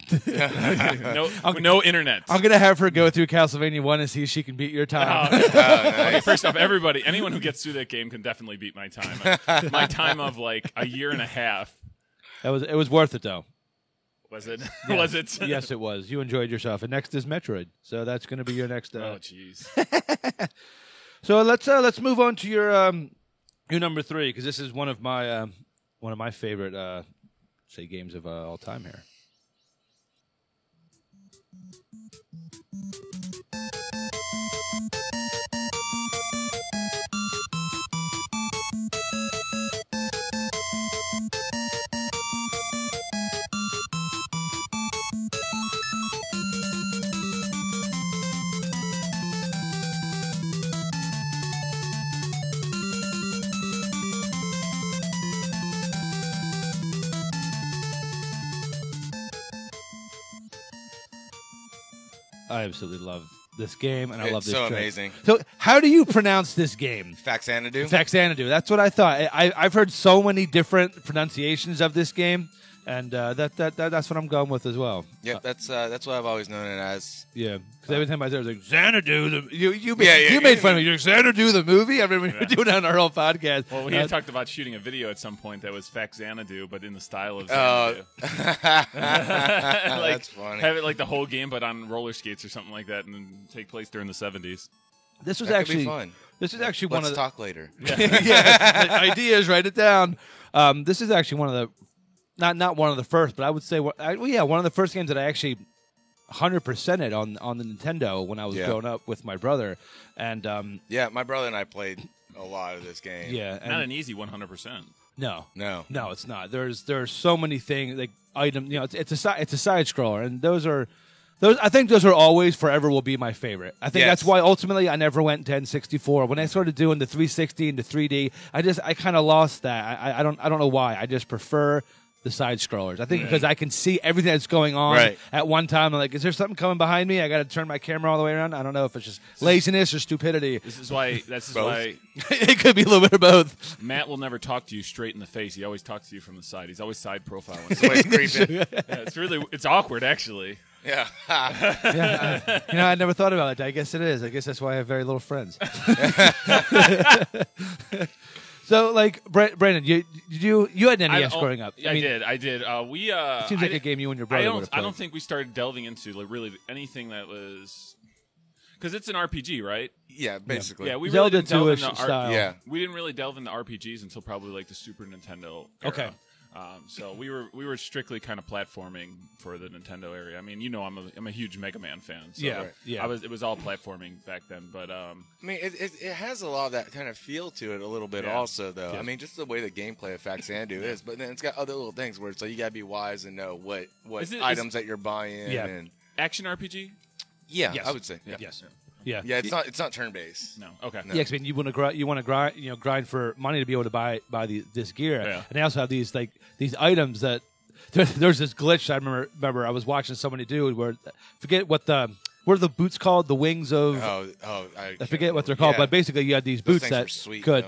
no internet. I'm gonna have her go through Castlevania 1 and see if she can beat your time. Okay, first off, anyone who gets through that game can definitely beat my time. My time of like a year and a half. It was worth it though. Was it? Yes. Was it? Yes, it was. You enjoyed yourself. And next is Metroid, so that's going to be your next. Oh, jeez. So let's move on to your number 3, because this is one of my favorite say games of all time here. I absolutely love this game, and I love this. It's so track. amazing. So, how do you pronounce this game? Faxanadu? Faxanadu. That's what I thought. I've heard so many different pronunciations of this game, and that's what I'm going with as well. Yep, that's what I've always known it as. Yeah, because every time I say it, I was like, Xanadu. You Yeah, made fun of me. You're Xanadu the movie? I mean, we were doing that on our whole podcast. Well, we had talked about shooting a video at some point that was Faxanadu, but in the style of Oh, Xanadu. that's funny. Have it like the whole game, but on roller skates or something like that, and then take place during the 70s. This was That could actually be fun. This is actually Let's one of the talk later. yeah, ideas. Write it down. This is actually one of the not one of the first, but I would say one of the first games that I actually 100%ed on the Nintendo when I was growing up with my brother, and Yeah, my brother and I played a lot of this game. yeah, and Not an easy 100%. no, No. it's not. There's so many things like item. You know, it's a side scroller, and those. I think those are always forever will be my favorite. I think that's why ultimately I never went to N64. When I started doing the 360 and the 3D, I kind of lost that. I don't know why. I just prefer the side scrollers. I think because I can see everything that's going on at one time. I'm like, is there something coming behind me? I got to turn my camera all the way around. I don't know if it's just laziness or stupidity. This is why It could be a little bit of both. Matt will never talk to you straight in the face. He always talks to you from the side. He's always side profiling. It's always creeping. Yeah, it's awkward actually. Yeah. Yeah, I never thought about it. I guess it is. I guess that's why I have very little friends. So, like, Brandon, you had an NES growing up. I did. It seems like a game you and your brother would have played. I don't think we started delving into like really anything that was because it's an RPG, right? Yeah, basically. Yeah, we Zelda really didn't delve 2-ish into style. Yeah. We didn't really delve into RPGs until probably like the Super Nintendo era. Okay. So we were strictly kind of platforming for the Nintendo area. I mean, I'm a huge Mega Man fan. So yeah. It was all platforming back then. But I mean, it has a lot of that kind of feel to it a little bit also, though. Yeah. I mean, just the way the gameplay of Faxanadu is. But then it's got other little things where it's like you got to be wise and know what items that you're buying. Yeah. And action RPG? yeah, Yes. I would say. Yeah. Yes. Yeah. Yeah, it's not turn-based. No. Okay. No. Yeah, 'cause, I mean, you want to grind for money to be able to buy this gear, Yeah. and they also have these items that there's this glitch. I remember I was watching somebody do where forget what are the boots called? The wings of I forget what they're called, but basically you had these boots that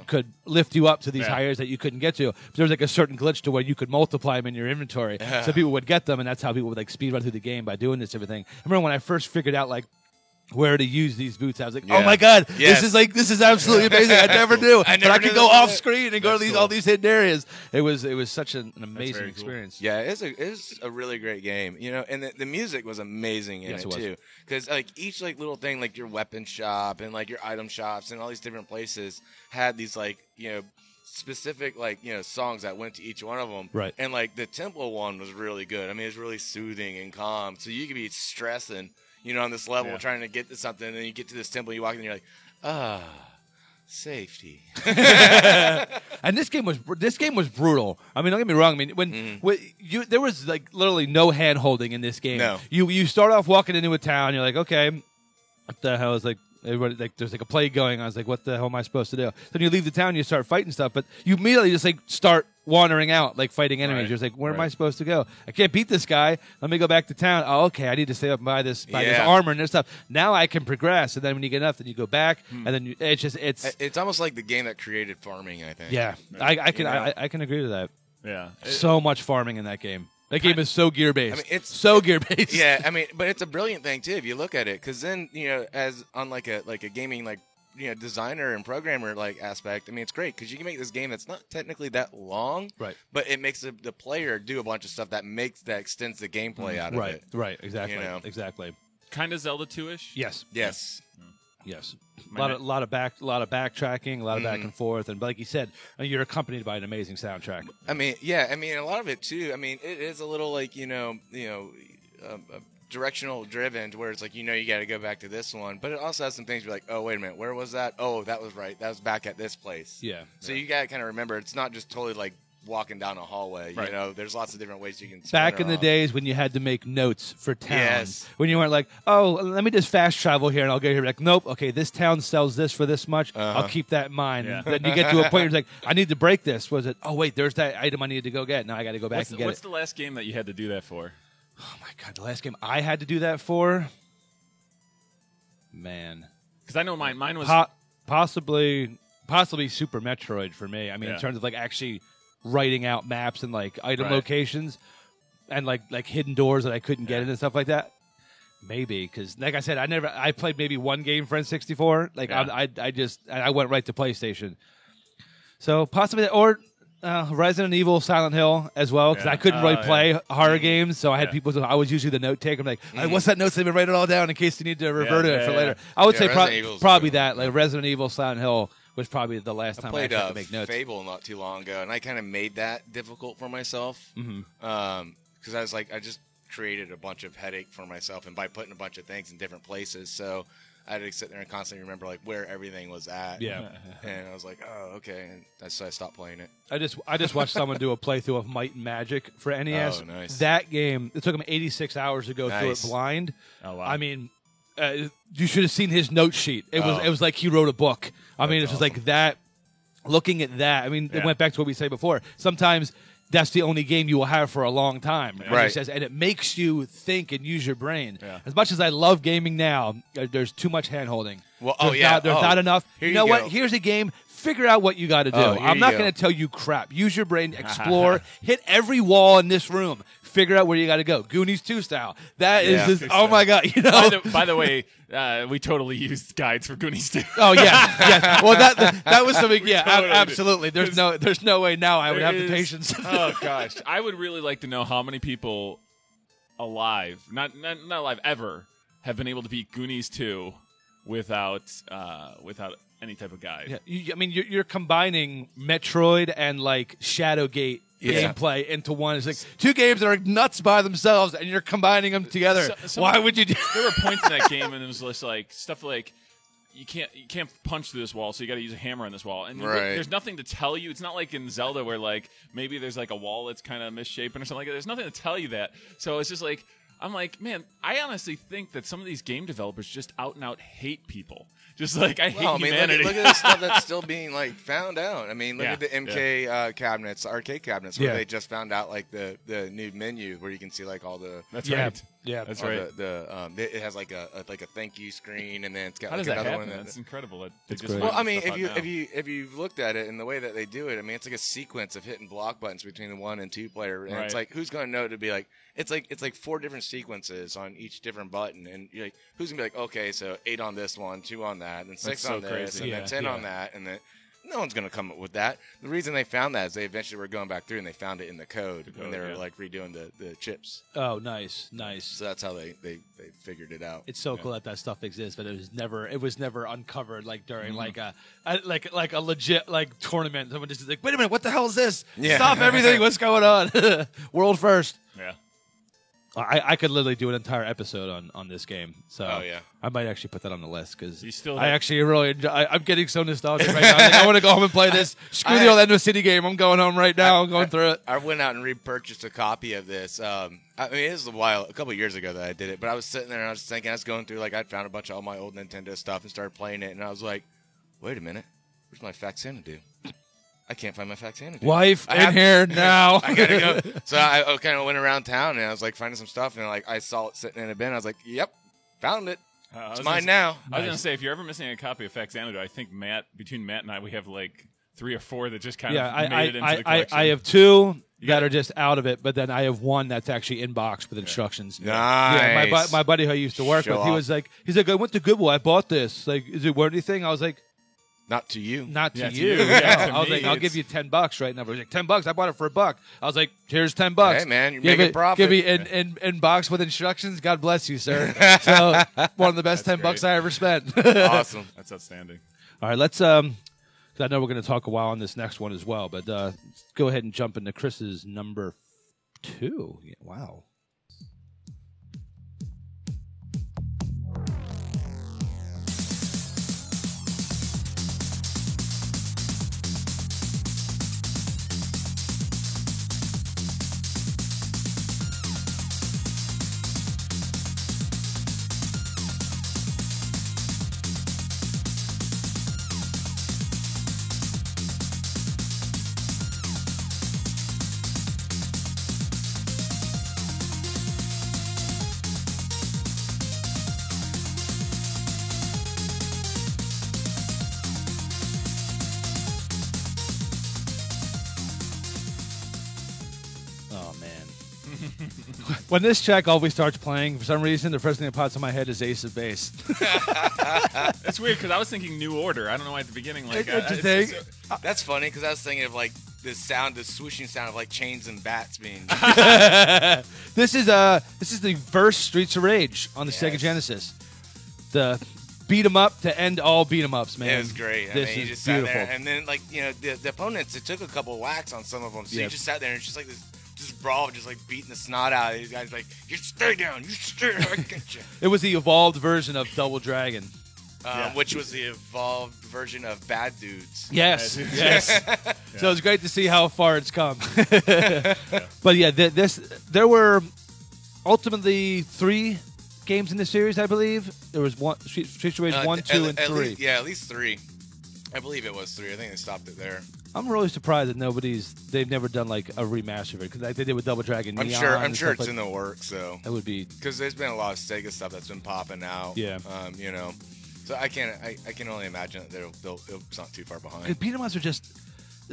could lift you up to these higher that you couldn't get to. But there was like a certain glitch to where you could multiply them in your inventory, so people would get them, and that's how people would like speed run through the game by doing this everything. I remember when I first figured out like where to use these boots. I was like, oh my god, this is absolutely amazing. I never knew. But I could go off screen and go to all these hidden areas. It was such an amazing experience. Cool. Yeah, it's a really great game. And the music was amazing in it too. Because like each like little thing, like your weapon shop and like your item shops and all these different places had these like specific like songs that went to each one of them. Right. And like the temple one was really good. I mean, it's really soothing and calm. So you could be stressing. On this level, trying to get to something, and then you get to this temple, you walk in, and you're like, safety. And this game was brutal. I mean, don't get me wrong. I mean, when there was like literally no hand holding in this game. No. You start off walking into a town, you're like, okay, what the hell is like. Everybody, like, there's like a plague going on. I was like, what the hell am I supposed to do? Then you leave the town, you start fighting stuff, but you immediately just like start wandering out, like fighting enemies. Right. You're just like, where am I supposed to go? I can't beat this guy. Let me go back to town. Oh, okay, I need to stay up and buy this armor and this stuff. Now I can progress, and then when you get enough, then you go back, and then it's almost like the game that created farming. I think. Yeah, I can agree to that. Yeah. So much farming in that game. That game is so gear-based. I mean, it's so gear-based. Yeah, I mean, but it's a brilliant thing, too, if you look at it. Because then, as on like a gaming, designer and programmer, aspect, I mean, it's great. Because you can make this game that's not technically that long. Right. But it makes the player do a bunch of stuff that extends the gameplay out of it. Right, exactly. Exactly. Kind of Zelda 2-ish? Yes. Yes, a lot of backtracking, a lot of back and forth, and like you said, you're accompanied by an amazing soundtrack. I mean, a lot of it too. I mean, it is a little directional driven, to where it's you got to go back to this one, but it also has some things you're like, oh wait a minute, where was that? Oh, that was right, that was back at this place. Yeah. So you got to kind of remember, it's not just totally walking down a hallway. Right. There's lots of different ways you can. Back in the days when you had to make notes for towns, yes. When you weren't like, oh, let me just fast travel here and I'll go here. Like, nope, okay, this town sells this for this much. I'll keep that in mind. Yeah. Then you get to a point where it's like, I need to break this. Was it? Oh wait, there's that item I needed to go get. Now I got to go back and get it. What's the last game that you had to do that for? Oh my god, the last game I had to do that for, man. Because I know mine was possibly Super Metroid for me. I mean, in terms of actually writing out maps and item locations and like hidden doors that I couldn't get in and stuff like that. Maybe because, like I said, I played maybe one game for N64. I went right to PlayStation. So possibly that, or Resident Evil, Silent Hill as well, because I couldn't really play horror games, so I had people. I was usually the note taker. I'm like, what's that note? So they write it all down in case you need to revert to it for later. I would say probably that, Resident Evil, Silent Hill was probably the last time I had to make notes. Fable not too long ago, and I kind of made that difficult for myself because I was I just created a bunch of headache for myself, and by putting a bunch of things in different places, so I had to sit there and constantly remember where everything was at. Yeah, and I was like, oh, okay, and so I stopped playing it. I just watched someone do a playthrough of Might and Magic for NES. Oh, nice. That game, it took him 86 hours to go through it blind. Oh wow! I mean, you should have seen his note sheet. It was like he wrote a book. I mean, it's just like that. Looking at that, I mean, it went back to what we said before. Sometimes that's the only game you will have for a long time. Right. He says, and it makes you think and use your brain. Yeah. As much as I love gaming now, there's too much hand-holding. Well, there's not enough. You know what? Here's a game. Figure out what you got to do. I'm not going to tell you crap. Use your brain. Explore. Hit every wall in this room. Figure out where you got to go. Goonies 2 style. That is just, oh my God. By the way, we totally used guides for Goonies 2. Oh yeah. Well, that was something. Yeah, absolutely. There's no way now I would have the patience. Oh gosh, I would really like to know how many people alive, not alive ever, have been able to beat Goonies 2 without any type of guide. Yeah, you're combining Metroid and Shadowgate gameplay into one. It's two games that are nuts by themselves, and you're combining them together. Why would you do? There were points in that game, and it was just stuff you can't punch through this wall, so you got to use a hammer on this wall. And there's nothing to tell you. It's not like in Zelda where maybe there's a wall that's kind of misshapen or something like that. There's nothing to tell you that. So it's just I'm like, man, I honestly think that some of these game developers just out and out hate people. Just hate humanity. Look at the stuff that's still being found out. I mean, look at the MK cabinets, arcade cabinets, where they just found out the new menu where you can see all the. That's right. Yeah, that's right. It has a thank you screen, and then it's got another happen? One. That's incredible. Well, I mean, if you've looked at it and the way that they do it, I mean, it's a sequence of hitting block buttons between the 1 and 2 player, and it's who's going to know to be it's 4 different sequences on each different button, and you're who's gonna be okay, so 8 on this one, 2 on that, and 6 on this, and then 10 on that, and then no one's gonna come up with that. The reason they found that is they eventually were going back through and they found it in the code when they were redoing the chips. Oh, nice. So that's how they figured it out. It's so cool that stuff exists, but it was never uncovered during a legit tournament. Someone just wait a minute, what the hell is this? Yeah. Stop everything! What's going on? World first. Yeah. I could literally do an entire episode on this game, so I might actually put that on the list because I actually really enjoy. I'm getting so nostalgic right now. I want to go home and play this. Screw the Orlando City game. I'm going home right now. I'm going through it. I went out and repurchased a copy of this. I mean, this is a couple of years ago that I did it, but I was sitting there and I was thinking, I was going through I'd found a bunch of all my old Nintendo stuff and started playing it, and I was like, wait a minute, where's my Faxanadu? I can't find my Faxanadu. Wife in here now. I gotta go. So I kind of went around town and I was finding some stuff, and I saw it sitting in a bin. I was like, "Yep, found it. It's mine now." I was gonna say, if you're ever missing a copy of Faxanadu, I think between Matt and I, we have 3 or 4 that just kind of made it into the collection. I have 2 that are just out of it, but then I have 1 that's actually in box with instructions. Nice. Yeah, my buddy who I used to work with, he's like, I went to Goodwill, I bought this. Like, is it worth anything? I was like, not to you. Not to you. Yeah, I was like, I'll give you $10 right now. He was like, $10? I bought it for $1. I was like, here's $10. Hey, man, you're making profit. Give me in box with instructions. God bless you, sir. So, one of the best $10 I ever spent. Awesome. That's outstanding. All right, let's, I know we're going to talk a while on this next one as well, but let's go ahead and jump into Chris's number 2. Yeah, wow. When this track always starts playing, for some reason, the first thing that pops in my head is Ace of Base. That's weird because I was thinking New Order. I don't know why at the beginning. Like, that's funny because I was thinking of like the swooshing sound of like chains and bats being. This is the first Streets of Rage on the Sega Genesis. The beat 'em up to end all beat 'em ups, man. It was great. This you is just beautiful. Sat there, and then like the opponents, it took a couple of whacks on some of them, so you just sat there and it's just like this. Just brawl, just like beating the snot out of these guys. Like, you stay down, you stay down, I get you. It was the evolved version of Double Dragon, which was the evolved version of Bad Dudes. Yes, yes. So it's great to see how far it's come. But yeah, there were ultimately 3 games in the series, I believe. There was Streets of Rage 1, 2, and 3. At least 3. I believe it was 3. I think they stopped it there. I'm really surprised that they've never done like a remaster of it because like they did with Double Dragon. I'm sure it's in the works, so that would be because there's been a lot of Sega stuff that's been popping out. Yeah, so I can only imagine that it's not too far behind. Beat 'em ups are just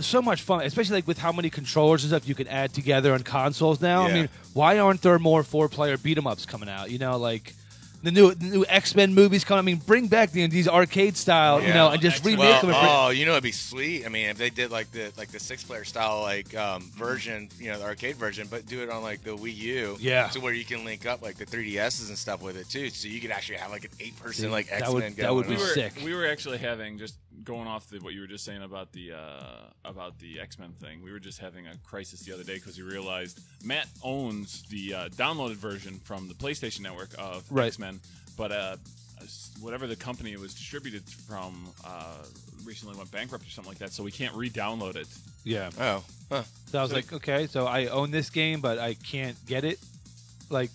so much fun, especially like with how many controllers and stuff you can add together on consoles now. Yeah. I mean, why aren't there more 4-player beat 'em ups coming out? Like. The new X-Men movies come. I mean, bring back these arcade style, and just remake them. It'd be sweet. I mean, if they did like the 6-player style version, the arcade version, but do it on like the Wii U, so where you can link up like the 3DSs and stuff with it too, so you could actually have like an 8-person like X-Men. That would be sick. We were actually having just going off what you were just saying about the X-Men thing. We were just having a crisis the other day because we realized Matt owns the downloaded version from the PlayStation Network of X-Men. But whatever the company it was distributed from recently went bankrupt or something like that, so we can't re-download it. Yeah. Oh. Huh. So I was like, okay, so I own this game, but I can't get it. Like,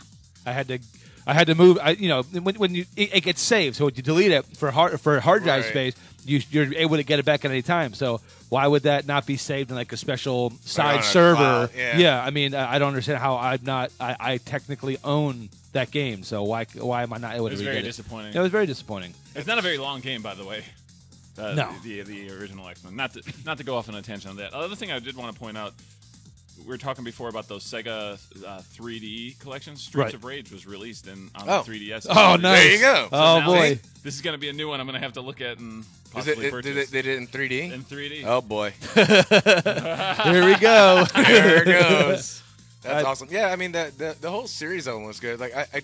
I had to move. When it gets saved, so when you delete it for hard drive space, you're able to get it back at any time. So why would that not be saved in like a special side server? Yeah. I mean, I don't understand how I technically own that game. So why am I not able to get it? It was very disappointing. It was very disappointing. It's not a very long game, by the way. No. The original X-Men. Not to go off on a tangent on that. Other thing I did want to point out, we were talking before about those Sega 3D collections. Streets of Rage was released on the 3DS. Oh, nice. There you go. Oh, boy. This is going to be a new one I'm going to have to look at and possibly purchase. They did it in 3D? In 3D. Oh, boy. Here we go. There it goes. That's awesome. Yeah, I mean, the whole series of them was good. Like, I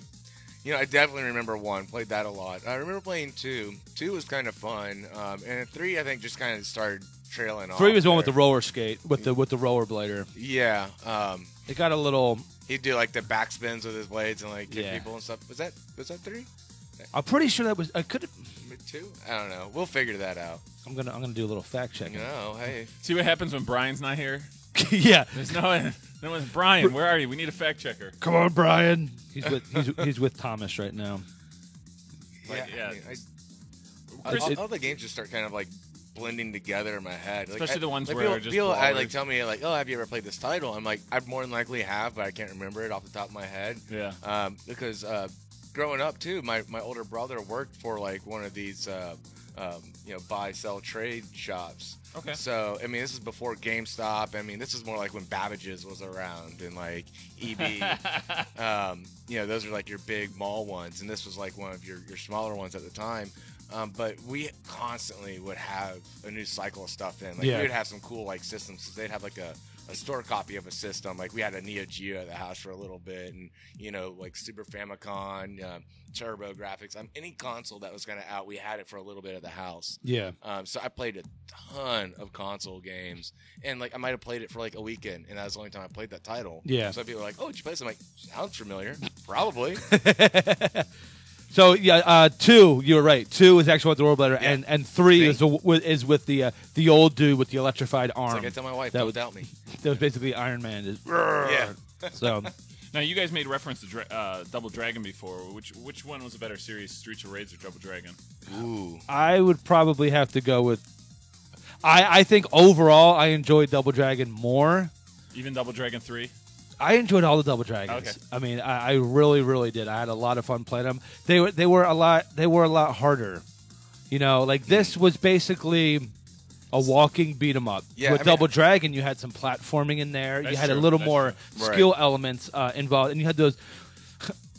definitely remember 1. Played that a lot. I remember playing 2. 2 was kind of fun. And 3, I think, just kind of started trailing off. 3 was the one with the roller skate, with the rollerblader. Yeah. It got a little... He'd do, like, the backspins with his blades and, like, kick people and stuff. Was that 3? I'm pretty sure that was... I could have... 2? I don't know. We'll figure that out. I'm gonna do a little fact checking. No, hey. See what happens when Brian's not here? Yeah. There's no one. Brian, where are you? We need a fact checker. Come on, Brian. He's with Thomas right now. Yeah. All the games just start kind of like blending together in my head. Especially the ones like where people tell me like, oh, have you ever played this title? I'm like, I more than likely have, but I can't remember it off the top of my head. Yeah. Because growing up too, my older brother worked for like one of these buy, sell, trade shops. Okay. So, I mean, this is before GameStop. I mean, this is more like when Babbage's was around and like EB. Those are like your big mall ones, and this was like one of your smaller ones at the time. But we constantly would have a new cycle of stuff in. Like we would have some cool like systems. They'd have like a store copy of a system. Like we had a Neo Geo at the house for a little bit, and like Super Famicom, Turbo Graphics. Any console that was kind of out, we had it for a little bit at the house. Yeah. So I played a ton of console games, and like I might have played it for like a weekend, and that was the only time I played that title. Yeah. So people were like, "Oh, did you play this?" I'm like, "Sounds familiar." Probably. So 2, you were right. 2 is actually what the World Blade, and 3 is with the old dude with the electrified arm. It's like I tell my wife, don't doubt me. That was basically Iron Man. Yeah. So now you guys made reference to Double Dragon before. Which one was a better series, Streets of Rage or Double Dragon? Ooh. I would probably have to go with. I think overall I enjoyed Double Dragon more. Even Double Dragon 3. I enjoyed all the Double Dragons. Okay. I mean, I really, really did. I had a lot of fun playing them. They were a lot harder. Like this was basically a walking beat 'em up. Yeah, With Double Dragon, you had some platforming in there. You had a little more skill elements involved, and you had those.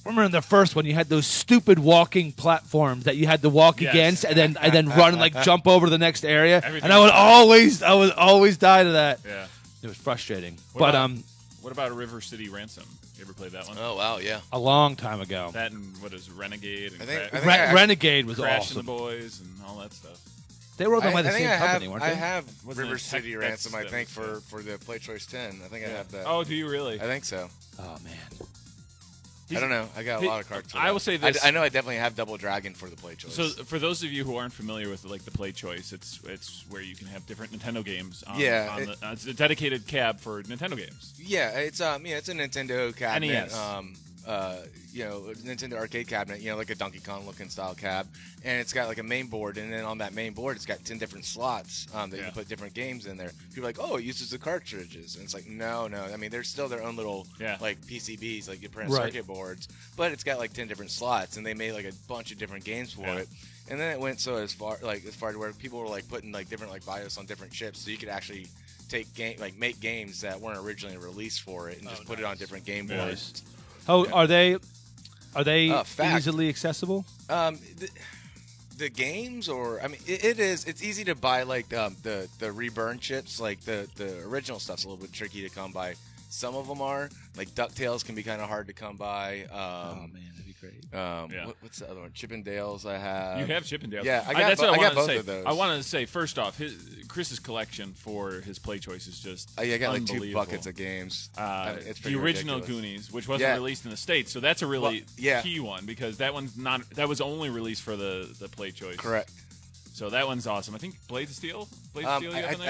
Remember in the first one, you had those stupid walking platforms that you had to walk against, and then run and like jump over to the next area. And I would always die to that. Yeah, it was frustrating. What about River City Ransom? You ever played that one? Oh wow, yeah. A long time ago. That and what is Renegade? And I think Renegade was Crash awesome. and the Boys and all that stuff. They were by the same company, weren't they? I have Wasn't River it City Ransom, I think, for the Play Choice 10. I think I have that. Oh, do you really? I think so. Oh man. I don't know. I got a lot of cards. I will say this. I know I definitely have Double Dragon for the Play Choice. So for those of you who aren't familiar with like the Play Choice, it's where you can have different Nintendo games. It's a dedicated cab for Nintendo games. Yeah, it's a Nintendo cabinet. NES. Nintendo arcade cabinet, like a Donkey Kong looking style cab, and it's got like a main board, and then on that main board it's got 10 different slots that you can put different games in there. People are like, oh, it uses the cartridges, and it's like, no. I mean, they're still their own little like PCBs, like you print circuit boards, but it's got like 10 different slots, and they made like a bunch of different games for it. And then it went as far to where people were like putting like different like BIOS on different chips, so you could actually make games that weren't originally released for it and just put it on different game boards. Oh, are they easily accessible? The games, or I mean, it is. It's easy to buy like the reburn chips. Like the original stuff's a little bit tricky to come by. Some of them are like DuckTales can be kind of hard to come by. Oh man, that'd be great. What's the other one? Chippendales. I have. You have Chippendales. Yeah, I got both of those. I wanted to say first off, Chris's collection for his Play Choice is just I got like 2 buckets of games. It's the original ridiculous. Goonies, which wasn't released in the States, so that's a really key one because that was only released for the Play Choice. Correct. So that one's awesome. I think Blades of Steel. I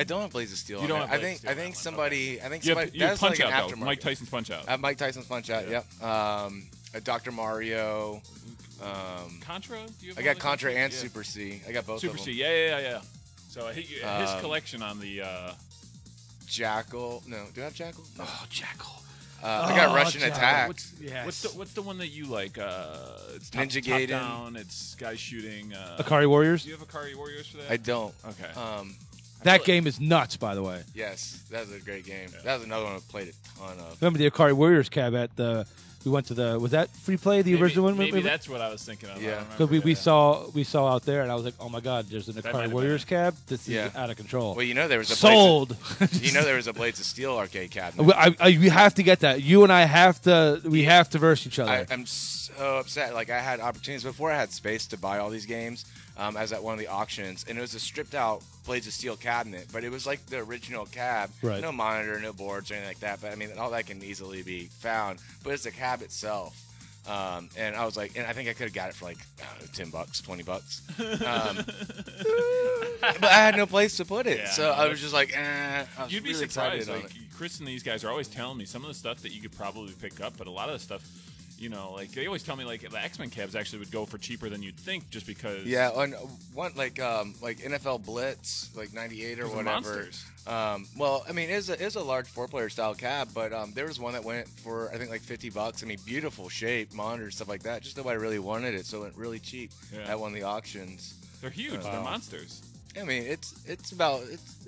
don't have Blades of Steel. You don't have Blades of Steel. I think somebody. You have Punch Out though. Mike Tyson's Punch Out. I have Mike Tyson's Punch Out. Yep. Dr. Mario. Contra. Do you have I got Contra and Super C. I got both Super of them. C. Yeah. So his collection on the Jackal. No, do I have Jackal? No. Oh, Jackal. I got Russian Attack. What's the one that you like? It's Ninja top Gaiden. down. It's guys shooting. Akari Warriors. Do you have Akari Warriors for that? I don't. Okay. That game is nuts, by the way. Yes, that was a great game. Yeah. That was another one I played a ton of. Remember the Akari Warriors cab at the? We went to the. Was that free play? The original one. Maybe that's what I was thinking of. Yeah. Because we saw out there, and I was like, oh my god, there's an Akari Warriors cab. This is out of control. Well, there was a sold. There was a Blades of Steel arcade cabinet. We have to get that. You and I have to. We have to verse each other. I'm so upset. Like I had opportunities before. I had space to buy all these games. I was at one of the auctions, and it was a stripped-out Blades of Steel cabinet, but it was like the original cab. Right. No monitor, no boards, or anything like that. But I mean, all that can easily be found. But it's the cab itself. And I was like, and I think I could have got it for like $10, $20. But I had no place to put it, so I was just like, You'd be really surprised. Like Chris and these guys are always telling me some of the stuff that you could probably pick up, but a lot of the stuff. Like they always tell me, like the X-Men cabs actually would go for cheaper than you'd think, just because. Yeah, on one like NFL Blitz, like '98 or whatever. Monsters. Well, I mean, it is a large 4-player style cab, but there was one that went for I think like $50. I mean, beautiful shape, monitor, stuff like that. Just nobody really wanted it, so it went really cheap at one of the auctions. They're huge. They're monsters. I mean, it's about.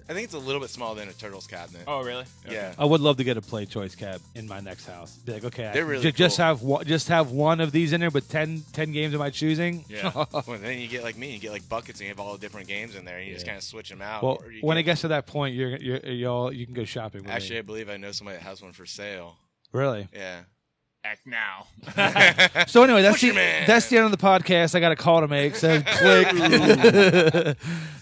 I think it's a little bit smaller than a Turtles cabinet. Oh, really? Okay. Yeah. I would love to get a Play Choice cab in my next house. Be like, okay, They're really just cool. have one of these in there with 10 games of my choosing. Yeah. Well, then you get like me. You get like buckets, and you have all the different games in there, and you just kind of switch them out. Well, or you when get, it gets to that point, you can go shopping with actually, me. I believe I know somebody that has one for sale. Really? Yeah. Act now. So anyway, that's Butcherman. that's the end of the podcast. I got a call to make. So click.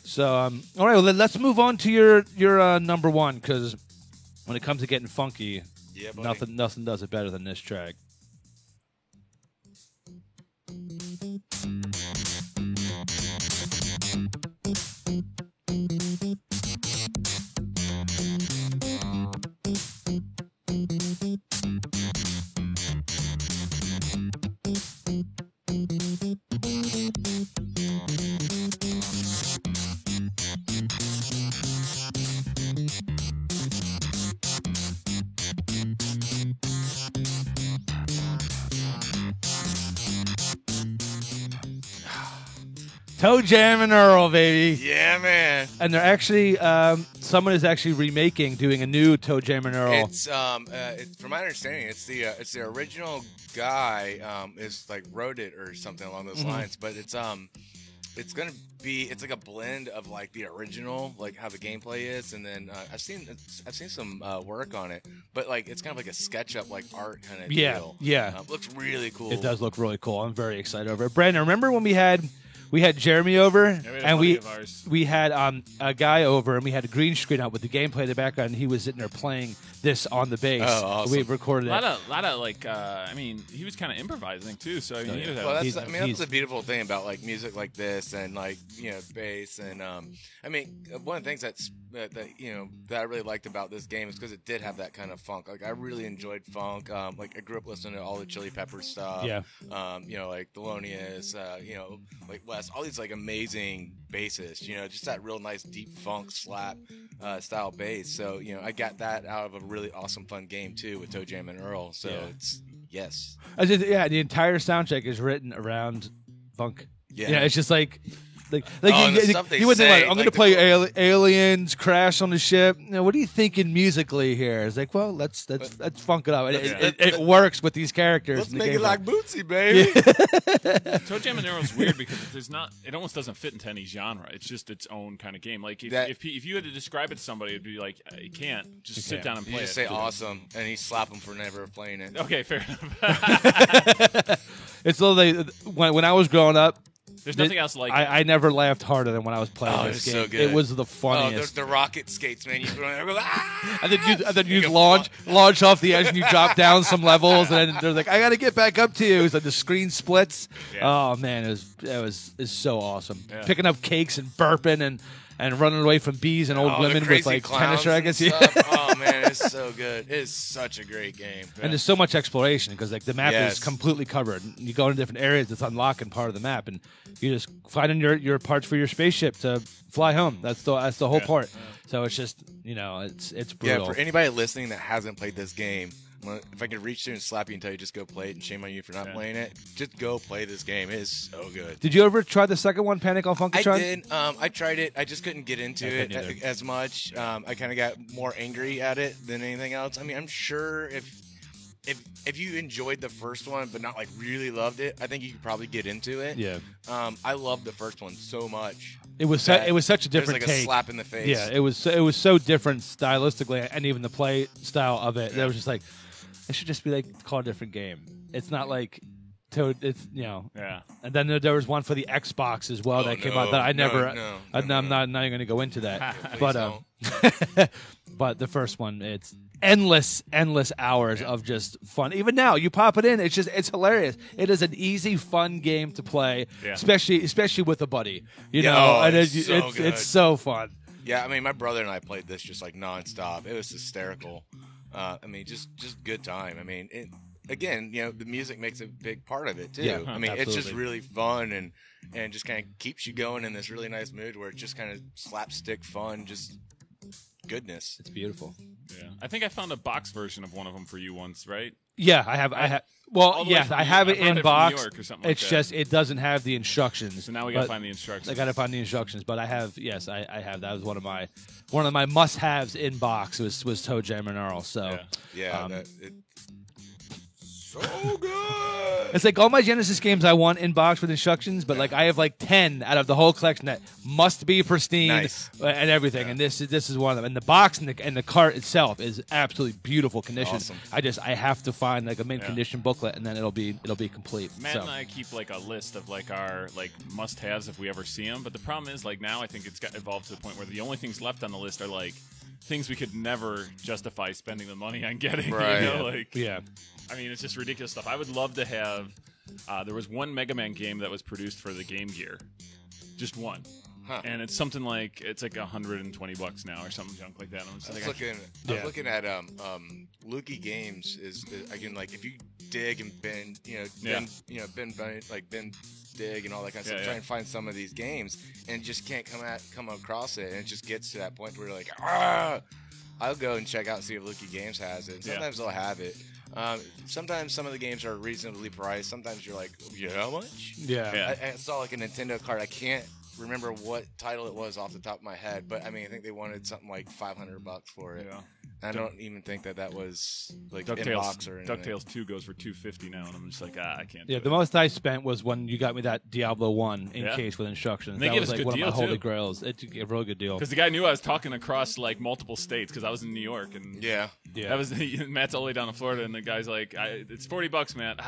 So all right, well, let's move on to your number one, because when it comes to getting funky, Yeah, buddy. nothing does it better than this track. Toe Jam and Earl, baby. Yeah, man. And they're actually someone is actually doing a new Toe Jam and Earl. It's from my understanding, it's the original guy is like wrote it or something along those lines. But it's gonna be like a blend of like the original, like how the gameplay is, and then I've seen some work on it, but like it's kind of like a SketchUp like art kind of deal. Yeah. Looks really cool. It does look really cool. I'm very excited over it. Brandon, remember when we had Jeremy over, and we had a guy over, and we had a green screen out with the gameplay in the background, and he was sitting there playing this on the bass. Oh, awesome. We recorded it. A lot of like, I mean, he was kind of improvising too. So I mean, he was Well, having- that's the beautiful thing about like music like this and like bass and I mean one of the things that I really liked about this game is because it did have that kind of funk. Like I really enjoyed funk. Like I grew up listening to all the Chili Peppers stuff. Yeah. Like Thelonious. Like Wes. All these like amazing bassists. Just that real nice deep funk slap style bass. So I got that out of a really awesome fun game too with Toe Jam and Earl. So it's yes. The entire soundtrack is written around funk. Yeah. It's just like and the stuff they you wouldn't say, think, I'm going like to the play Aliens Crash on the ship. What are you thinking musically here? It's like, well, let's funk it up. It works with these characters. Let's in the make it gameplay. like Bootsy, baby. Toe Jam and Earl is weird because it almost doesn't fit into any genre. It's just its own kind of game. Like if you had to describe it to somebody, it'd be like, you can't just sit down and play You it. just say awesome, and he slap him for never playing it. Okay, fair enough. It's when I was growing up. There's nothing else like it. I never laughed harder than when I was playing this it's game. so good. It was the funniest. The rocket skates, man. You throw it, go, ah! And then you launch off the edge and you drop down some levels, and then they're like, "I got to get back up to you." It's like the screen splits. Yeah. Oh man, it's so awesome. Yeah. Picking up cakes and burping and running away from bees and old women the with crazy like clowns tennis rackets. and Yeah. stuff. Oh man, it's so good. It's such a great game. And there's so much exploration because like the map Yes. is completely covered. You go into different areas, it's unlocking part of the map, and you just finding your parts for your spaceship to fly home. That's the whole part. So it's just it's brutal. Yeah, for anybody listening that hasn't played this game, if I could reach through and slap you and tell you just go play it, and shame on you for not playing it, just go play this game. It is so good. Did you ever try the second one, Panic on Funkatron? I did. I tried it. I just couldn't get into it as much. I kind of got more angry at it than anything else. I mean, I'm sure if you enjoyed the first one but not like really loved it, I think you could probably get into it. Yeah. I loved the first one so much. It was such a different It was like take. a slap in the face. Yeah, it was so different stylistically, and even the play style of it. That was just like, it should just be like called a different game. It's not like Toad. It's Yeah. And then there was one for the Xbox as well that came out that I never. I'm not even going to go into that. But but the first one, it's endless hours of just fun. Even now, you pop it in, it's hilarious. It is an easy, fun game to play, especially with a buddy. And it's so fun. Yeah, I mean, my brother and I played this just like nonstop. It was hysterical. I mean, just good time. I mean, again, the music makes a big part of it too. Yeah, I mean, absolutely. it's just really fun and just kind of keeps you going in this really nice mood where it's just kind of slapstick fun. Just goodness. It's beautiful. Yeah, I think I found a box version of one of them for you once, right? Yeah, I have. Well, yes, I have it in box. New York or something it's like just that. it doesn't have the instructions. So now we gotta find the instructions. I gotta find the instructions, but I have. Yes, I have. That was one of my must-haves in box was Toe Jam and Earl. So so good. It's like all my Genesis games I want in box with instructions, but like I have like 10 out of the whole collection that must be pristine and everything. Yeah. And this is one of them. And the box and the cart itself is absolutely beautiful condition. Awesome. I have to find like a mint condition booklet, and then it'll be complete. Matt and I keep like a list of like our like must-haves if we ever see them. But the problem is like now I think it's got evolved to the point where the only things left on the list are like things we could never justify spending the money on getting. Right. You know? Like, yeah. I mean, it's just ridiculous stuff. I would love to have. There was one Mega Man game that was produced for the Game Gear, just one, and it's something like $120 now or something junk like that. I was looking at Lukey Games is again like if you dig and bend, bend dig and all that kind of stuff, try and find some of these games and just can't come across it, and it just gets to that point where you're like, I'll go and check out see if Lukey Games has it. Sometimes they'll have it. Sometimes some of the games are reasonably priced. Sometimes you're like, how much? Yeah. I saw like a Nintendo card. I can't remember what title it was off the top of my head, but I mean, I think they wanted something like $500 for it. Yeah. I don't even think that was like in box or anything. DuckTales 2 goes for $250 now, and I'm just like, I can't. Yeah, the most I spent was when you got me that Diablo 1 in case with instructions. That was like one of my holy too. grails. It's a really good deal. Because the guy knew I was talking across like multiple states because I was in New York, and that was Matt's all the way down to Florida, and the guy's like, it's $40, Matt.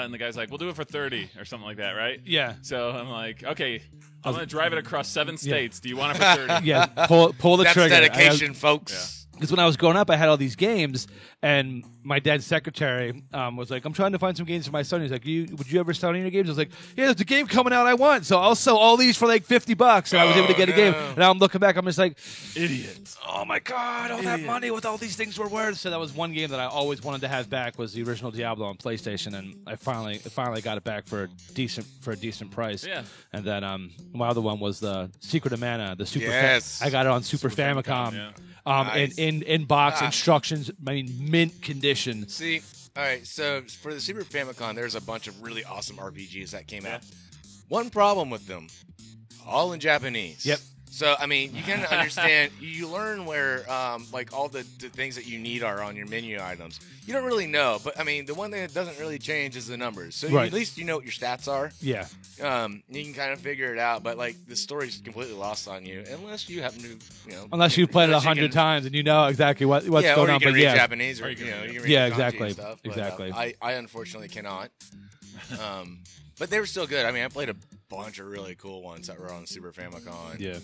And the guy's like, we'll do it for $30 or something like that, right? Yeah. So I'm like, okay, I'm gonna drive it across 7 states. Do you want it for $30? Yeah, pull the trigger. That's dedication, folks. Yeah. Because when I was growing up, I had all these games, and my dad's secretary was like, I'm trying to find some games for my son. He's like, would you ever sell any of your games? I was like, yeah, there's a game coming out I want, so I'll sell all these for like $50. And I was able to get a game. And now I'm looking back, I'm just like, idiots. Oh my God, all that money with all these things were worth. So that was one game that I always wanted to have back was the original Diablo on PlayStation, and I finally got it back for a decent price. Yeah. And then my other one was the Secret of Mana, the Super. Yes. I got it on Super Famicom. Yeah. Nice. In box instructions, I mean mint condition. See, all right. So for the Super Famicom, there's a bunch of really awesome RPGs that came out. One problem with them, all in Japanese. Yep. So I mean, you can understand. You learn where like all the things that you need are on your menu items. You don't really know, but I mean, the one thing that doesn't really change is the numbers. So at least you know what your stats are. Yeah. You can kind of figure it out, but like the story's completely lost on you unless you happen to, unless you've played it 100 times and you know exactly what's going on. Or you can read Japanese, or you can read exactly, stuff. Exactly. But, I unfortunately cannot. But they were still good. I mean, I played a bunch of really cool ones that were on Super Famicom. Yeah.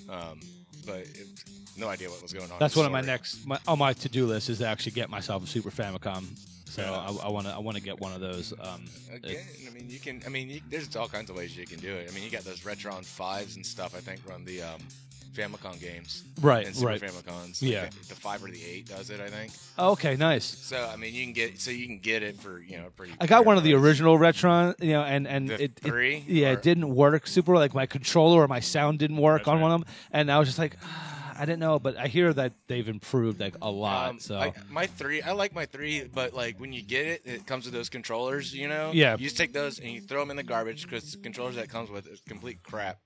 But no idea what was going on. That's one of my on my to-do list is to actually get myself a Super Famicom. So I want to get one of those. Again, I mean, you can. I mean, there's all kinds of ways you can do it. I mean, you got those Retron 5s and stuff. I think run the Famicom games, right? And Super Famicoms. Yeah, the 5 or the 8 does it. I think. Oh, okay, nice. So I mean, you can get it for pretty. I got one of the original Retron, and the it 3. It didn't work super. Like my controller or my sound didn't work on one of them, and I was just like. I didn't know, but I hear that they've improved like a lot. So my 3, I like my 3, but like when you get it, it comes with those controllers. Yeah. You just take those and you throw them in the garbage because the controllers that comes with is complete crap.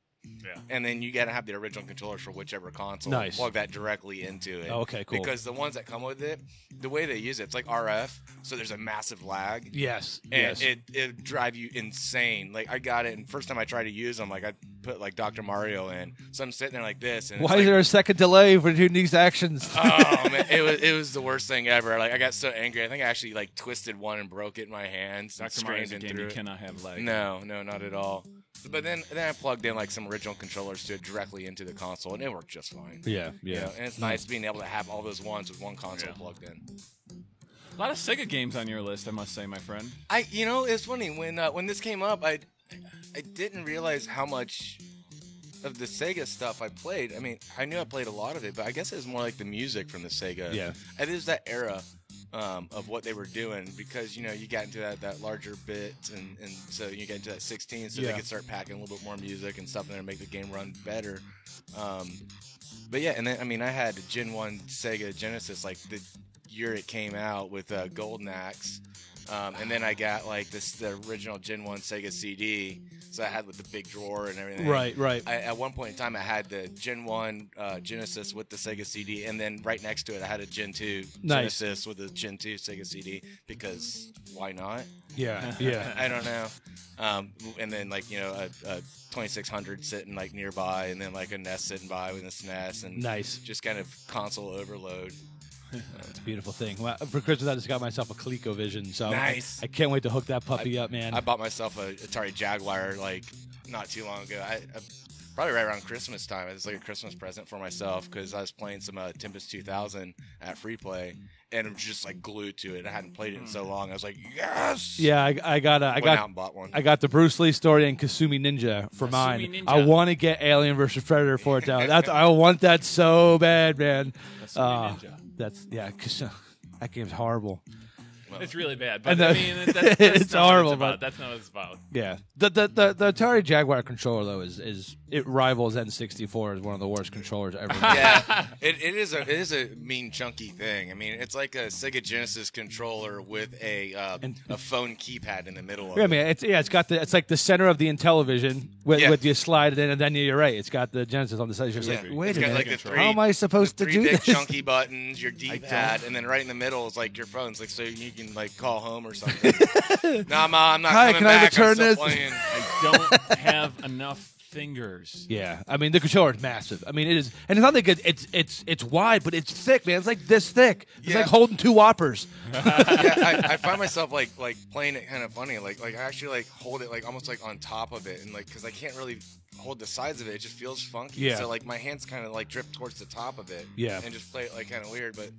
Yeah. And then you got to have the original controllers for whichever console. Nice. Plug that directly into it. Oh, okay, cool. Because the ones that come with it, the way they use it's like RF, so there's a massive lag. Yes. And it drive you insane. Like I got it, and first time I tried to use them, like I put like Dr. Mario in, so I'm sitting there like this. And why is there a second delay between these actions? Oh man, it was the worst thing ever. Like I got so angry. I think I actually like twisted one and broke it in my hands. Dr. Mario's a game you cannot have lag. No, not at all. But then I plugged in like some original controllers to it directly into the console, and it worked just fine. Yeah. And it's nice being able to have all those ones with one console plugged in. A lot of Sega games on your list, I must say, my friend. It's funny when this came up, I didn't realize how much of the Sega stuff I played. I mean, I knew I played a lot of it, but I guess it was more like the music from the Sega. Yeah. It was that era of what they were doing, because you got into that larger bit, and so you get into that 16, so they could start packing a little bit more music and stuff in there to make the game run better. But yeah, and then I had a Gen 1 Sega Genesis like the year it came out with Golden Axe. And then I got like the original Gen 1 Sega CD, so I had with the big drawer and everything. Right. At one point in time, I had the Gen 1 Genesis with the Sega CD, and then right next to it, I had a Gen 2 Genesis with a Gen 2 Sega CD, because why not? Yeah. I don't know. And then like a 2600 sitting like nearby, and then like a NES sitting by with a SNES, and just kind of console overload. It's a beautiful thing. Well, for Christmas, I just got myself a ColecoVision, so nice. I can't wait to hook that puppy up, man. I bought myself a Atari Jaguar like not too long ago. I probably right around Christmas time. It was like a Christmas present for myself, because I was playing some Tempest 2000 at Free Play, and I'm just like glued to it. I hadn't played it in so long. I was like, yes. Yeah, I got out and bought one. I got the Bruce Lee story and Kasumi Ninja for mine. Ninja. I want to get Alien vs Predator for it down. I want that so bad, man. Ninja. That game's horrible. Well, it's really bad, but that's it's horrible. That's not what it's about. Yeah, the Atari Jaguar controller though is it rivals N64 as one of the worst controllers ever made. Yeah, it is a mean chunky thing. It's like a Sega Genesis controller with a phone keypad in the middle of it. It's like the center of the Intellivision with you slide it in, and then you're right. It's got the Genesis on the side. You're just like, wait a minute, like how am I supposed to do big this? Chunky buttons, your D-pad, and then right in the middle is like your phones, like so you can like call home or something. Nah, Ma, I'm not coming back. I return this? Playing. I don't have enough fingers. Yeah, the controller is massive. It is, and it's not like it's wide, but it's thick, man. It's like this thick. It's like holding two Whoppers. I find myself like playing it kind of funny. Like I actually like hold it like almost like on top of it, and like because I can't really hold the sides of it. It just feels funky. Yeah. So like my hands kind of like drift towards the top of it. Yeah. And just play it like kind of weird, but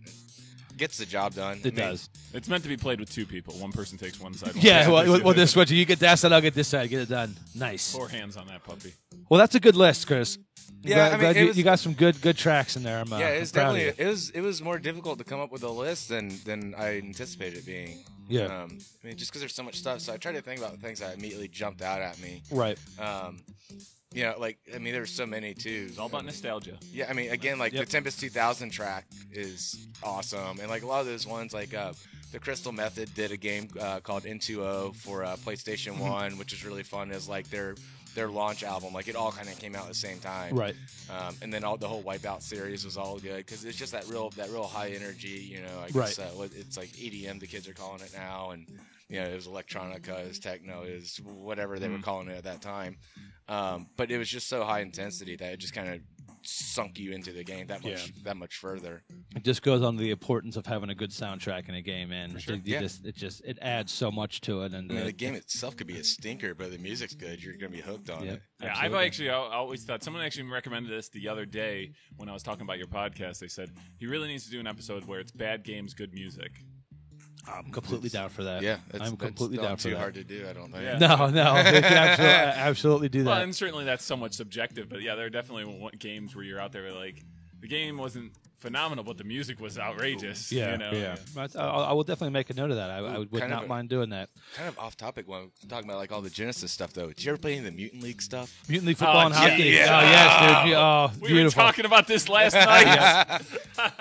gets the job done. It does. It's meant to be played with two people. One person takes one side. Well, this switch. You get that side, I'll get this side. Get it done. Nice. 4 hands on that puppy. Well, that's a good list, Chris. Yeah, glad you got some good tracks in there. It's definitely it was more difficult to come up with a list than I anticipated it being. Yeah. Just because there's so much stuff, so I tried to think about the things that immediately jumped out at me. Right. There's so many too. It's all about nostalgia. Yeah, again, like the Tempest 2000 track is awesome, and like a lot of those ones, like the Crystal Method did a game called N2O for PlayStation 1, which is really fun. Is like their launch album, like it all kind of came out at the same time, right? And then the whole Wipeout series was all good because it's just that real high energy, I guess it's like EDM the kids are calling it now, and it was electronica, it was techno, it was whatever they were calling it at that time. But it was just so high intensity that it just kind of sunk you into the game that much further. It just goes on to the importance of having a good soundtrack in a game, man. For sure. It adds so much to it. And the game itself could be a stinker, but the music's good. You're gonna be hooked on it. Yeah, absolutely. I always thought someone actually recommended this the other day when I was talking about your podcast. They said he really needs to do an episode where it's bad games, good music. I'm completely down for that. Yeah, I'm completely down for that. Too hard to do, I don't think. Yeah. No, we can absolutely do that. Well, and certainly that's somewhat subjective, but yeah, there are definitely games where you're out there like the game wasn't phenomenal, but the music was outrageous. Yeah. I will definitely make a note of that. I would not mind doing that. Kind of off topic when we're talking about like all the Genesis stuff, though. Did you ever play any of the Mutant League stuff? Mutant League football and hockey. Yeah. Oh yes, dude. Oh, we beautiful. were talking about this last night.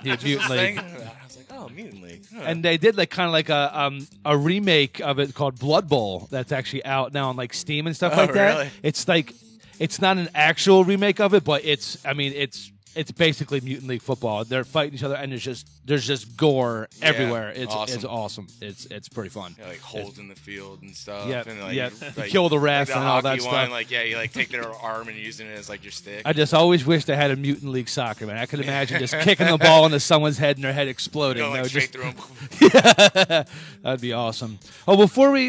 Mutant League. I was like, oh, Mutant League. Huh. And they did like kind of like a remake of it called Blood Bowl that's actually out now on like Steam and stuff like that. Really? It's like it's not an actual remake of it, but it's basically Mutant League football. They're fighting each other, and there's just gore everywhere. It's awesome. It's pretty fun. Yeah, like holes in the field and stuff. Yeah, and you kill the ref and all that stuff. Like you like take their arm and using it as like your stick. I just always wish they had a Mutant League soccer, man. I could imagine just kicking the ball into someone's head and their head exploding. Straight through them. Yeah, that'd be awesome. Oh, before we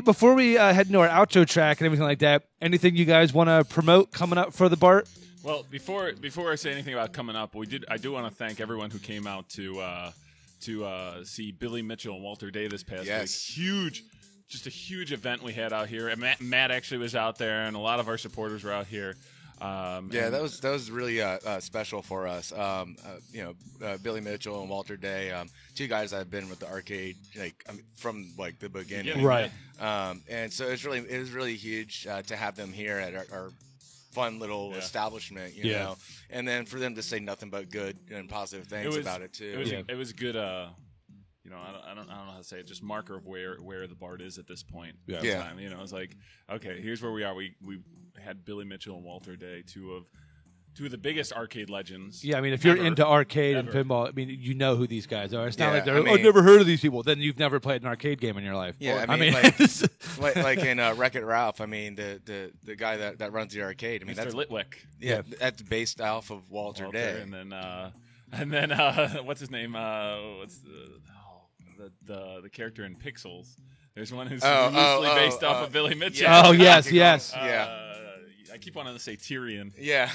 head into our outro track and everything like that, anything you guys want to promote coming up for the Bart? Well, before I say anything about coming up, I do want to thank everyone who came out to see Billy Mitchell and Walter Day this past week. Just a huge event we had out here. Matt actually was out there, and a lot of our supporters were out here. Yeah, that was really special for us. Billy Mitchell and Walter Day, two guys that have been with the arcade from the beginning, right? And so it was really huge to have them here at our fun little establishment, you know, and then for them to say nothing but good and positive things about it too. It was good. I don't know how to say it. Just marker of where the BART is at this point. Yeah. Time. It's like, okay, here's where we are. We had Billy Mitchell and Walter Day, two of the biggest arcade legends. Yeah, I mean, if you're into arcade and pinball, I mean, you know who these guys are. It's not like I've never heard of these people. Then you've never played an arcade game in your life. Yeah, I mean like in Wreck-It Ralph. I mean, the guy that runs the arcade. I mean, Mr. Litwick. Yeah, that's based off of Walter Day. And then what's his name? What's the character in Pixels? There's one who's loosely based off of Billy Mitchell. Yeah. Oh yes. I keep wanting to say Tyrion. Yeah.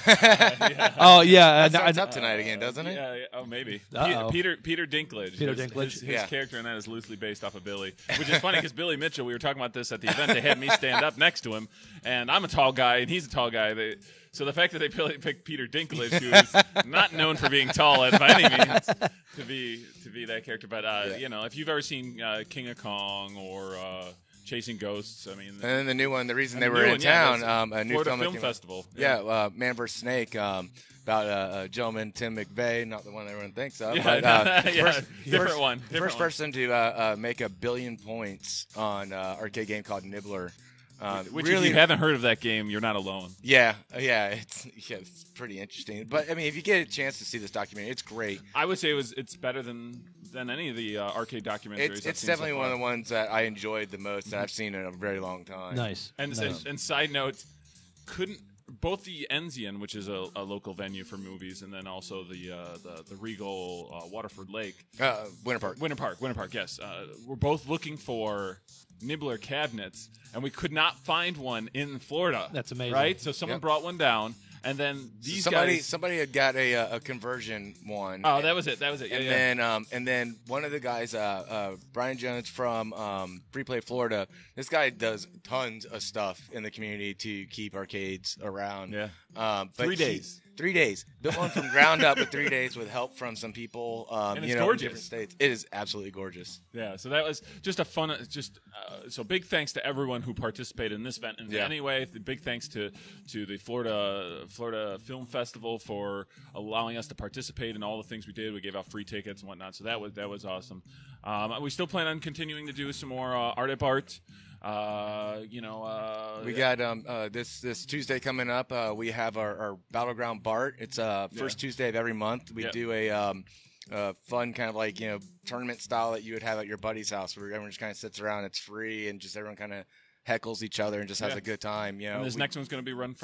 Oh yeah. That starts up tonight again, doesn't it? Yeah. Oh, maybe. Uh-oh. Peter Dinklage. His character in that is loosely based off of Billy, which is funny because Billy Mitchell. We were talking about this at the event. They had me stand up next to him, and I'm a tall guy, and he's a tall guy. So the fact that they picked Peter Dinklage, who is not known for being tall by any means, to be that character, but if you've ever seen King of Kong or Chasing Ghosts, I mean, and then the new one, the reason they were in town, a new Florida Film Festival, Man vs. Snake, about a gentleman, Tim McVeigh, not the one everyone thinks of, different one. First person to make 1 billion points on an arcade game called Nibbler. Which, if you haven't heard of that game, you're not alone. Yeah, it's pretty interesting. But I mean, if you get a chance to see this documentary, it's great. I would say it's better than any of the arcade documentaries. It's definitely one of the ones that I enjoyed the most that I've seen in a very long time. Nice. And side note, both the Enzian, which is a local venue for movies, and then also the Regal Waterford Lake, Winter Park. Yes, we're both looking for Nibbler cabinets, and we could not find one in Florida. That's amazing, right? So someone brought one down, and then somebody had got a conversion one. Oh, that was it. Yeah, and then one of the guys, Brian Jones from Free Play Florida. This guy does tons of stuff in the community to keep arcades around. Yeah. But 3 days. 3 days. Built one from ground up with 3 days with help from some people. And it's in gorgeous. Different states. It is absolutely gorgeous. Yeah. So that was just a fun. So big thanks to everyone who participated in this event. And anyway, big thanks to the Florida Film Festival for allowing us to participate in all the things we did. We gave out free tickets and whatnot. So that was awesome. We still plan on continuing to do some more Art at BART. We got this Tuesday coming up. We have our Battleground BART. It's first Tuesday of every month. We do a fun kind of tournament style that you would have at your buddy's house, where everyone just kind of sits around. It's free, and just everyone kind of heckles each other and just has a good time. And this next one's going to be run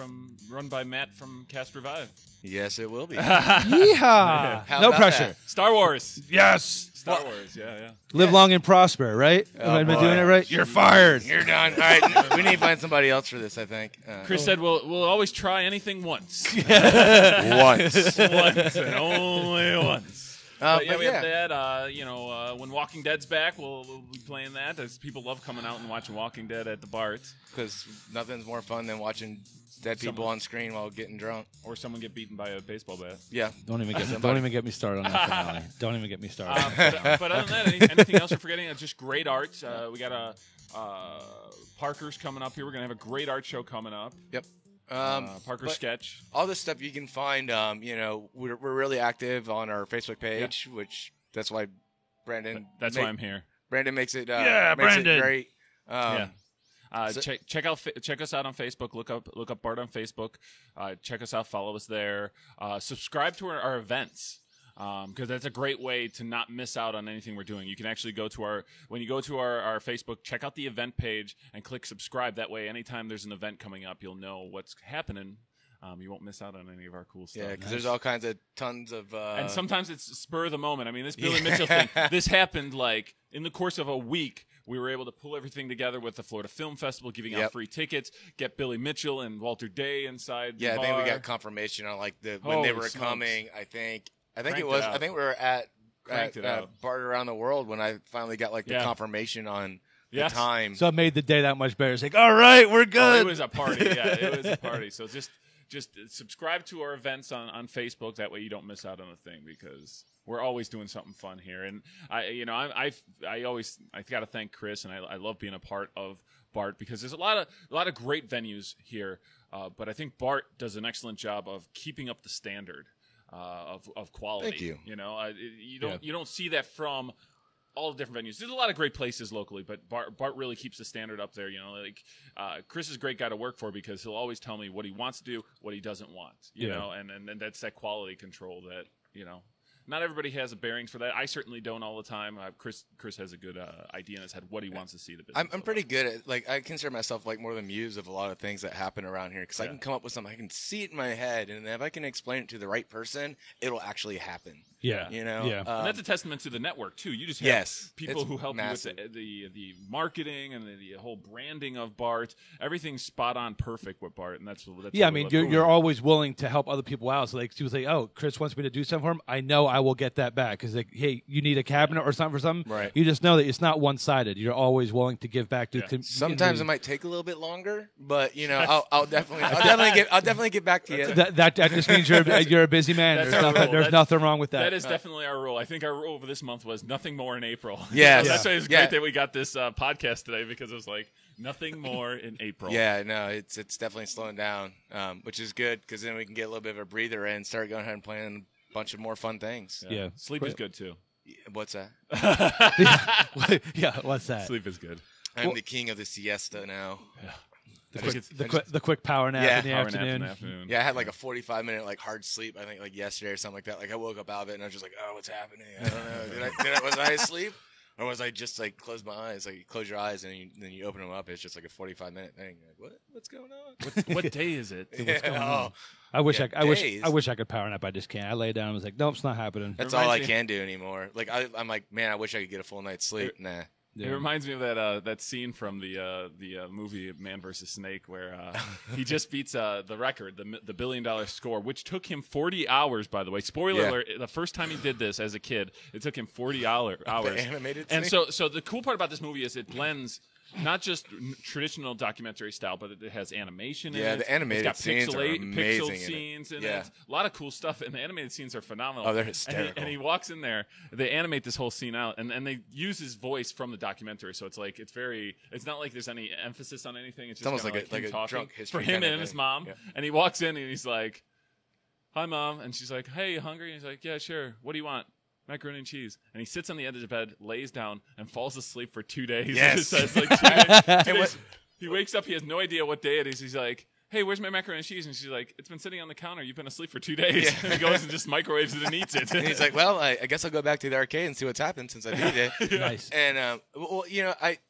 by Matt from Cast Revive. Yes, it will be. Yeehaw! No pressure. That? Star Wars. Yes. Star Wars. Yeah. Live long and prosper. Right? Am I doing it right? You're fired. You're done. All right. We need to find somebody else for this, I think. Chris said we'll always try anything once. Once and only once. We have that. When Walking Dead's back, we'll be playing that. As people love coming out and watching Walking Dead at the BART. Because nothing's more fun than watching dead people on screen while getting drunk, or someone get beaten by a baseball bat. Yeah, don't even get me started on that finale. Don't even get me started. But other than that, anything else you're forgetting? It's just great art. We got Parker's coming up here. We're gonna have a great art show coming up. Yep. Parker Sketch. All this stuff you can find. We're really active on our Facebook page, which that's why Brandon. That's why I'm here. Brandon makes it. Brandon. It great. Check us out on Facebook. Look up BART on Facebook. Check us out. Follow us there. Subscribe to our events. Because that's a great way to not miss out on anything we're doing. You can actually when you go to our Facebook, check out the event page and click subscribe. That way, anytime there's an event coming up, you'll know what's happening. You won't miss out on any of our cool stuff. Yeah, because there's all kinds of tons of... And sometimes it's spur of the moment. I mean, this Billy Mitchell thing, this happened in the course of a week. We were able to pull everything together with the Florida Film Festival, giving out free tickets, get Billy Mitchell and Walter Day inside the bar. I think we got confirmation on when they were coming, I think we were at BART Around the World when I finally got the confirmation on the time. So it made the day that much better. It's like, all right, we're good. It was a party. Yeah, it was a party. So just just subscribe to our events on Facebook. That way you don't miss out on a thing, because we're always doing something fun here. And I got to thank Chris, and I love being a part of Bart, because there's a lot of great venues here. But I think Bart does an excellent job of keeping up the standard of quality. Thank you. You don't see that from all the different venues. There's a lot of great places locally, but Bart really keeps the standard up there. Chris is a great guy to work for, because he'll always tell me what he wants to do, what he doesn't want. You know, and that's that quality control that not everybody has a bearings for that. I certainly don't all the time. Chris has a good idea in his head what he wants to see the business. I'm pretty good at, I consider myself more the muse of a lot of things that happen around here, because I can come up with something. I can see it in my head, and if I can explain it to the right person, it'll actually happen. Yeah. And that's a testament to the network too. You just have people who help massive. you with the marketing and the whole branding of Bart. Everything's spot on, perfect with Bart, and that's I mean, you're always willing to help other people out. So people say, "Oh, Chris wants me to do something for him. I know I will get that back." Because hey, you need a cabinet or something for something. Right. You just know that it's not one sided. You're always willing to give back to. Sometimes it might take a little bit longer, but I'll definitely get back to you. That just means you're a busy man. There's nothing wrong with that. That is definitely our rule. I think our rule for this month was nothing more in April. Yes. That's why it's great that we got this podcast today, because it was nothing more in April. Yeah, no, it's definitely slowing down, which is good, because then we can get a little bit of a breather and start going ahead and planning a bunch of more fun things. Yeah. Sleep is good too. What's that? Yeah, what's that? Sleep is good. I'm the king of the siesta now. Yeah. The quick power nap in the afternoon. Yeah, I had a 45-minute hard sleep, I think yesterday or something like that. I woke up out of it and I was just oh, what's happening? I don't know. Was I asleep? Or was I just close my eyes? You close your eyes and then you open them up. It's just a 45-minute thing. You're what's going on? What day is it? What's going on? I wish I could power nap. I just can't. I lay down and was nope, it's not happening. That's all I can do anymore. I'm man, I wish I could get a full night's sleep. Nah. Yeah. It reminds me of that scene from the movie Man vs. Snake, where he just beats the record, the $1 billion score, which took him 40 hours. By the way, spoiler alert: the first time he did this as a kid, it took him 40 hours. The animated and so the cool part about this movie is it blends not just traditional documentary style, but it has animation in it. Yeah, the animated scenes are amazing. Pixel scenes in it. A lot of cool stuff, and the animated scenes are phenomenal. Oh, they're hysterical. And he walks in there, they animate this whole scene out, and they use his voice from the documentary, so it's it's not like there's any emphasis on anything. It's just almost like a drunk history for him kind and of his thing. mom. Yeah. And he walks in, and he's like, "Hi, Mom," and she's like, "Hey, you hungry?" And he's like, "Yeah, sure. What do you want?" "Macaroni and cheese." And he sits on the edge of the bed, lays down, and falls asleep for 2 days. Yes. So it's 2 days. 2 days. He wakes up. He has no idea what day it is. He's like, "Hey, where's my macaroni and cheese?" And she's like, "It's been sitting on the counter. You've been asleep for 2 days." Yeah. And he goes and just microwaves it and eats it. And he's like, "Well, I guess I'll go back to the arcade and see what's happened since I beat it." Nice. And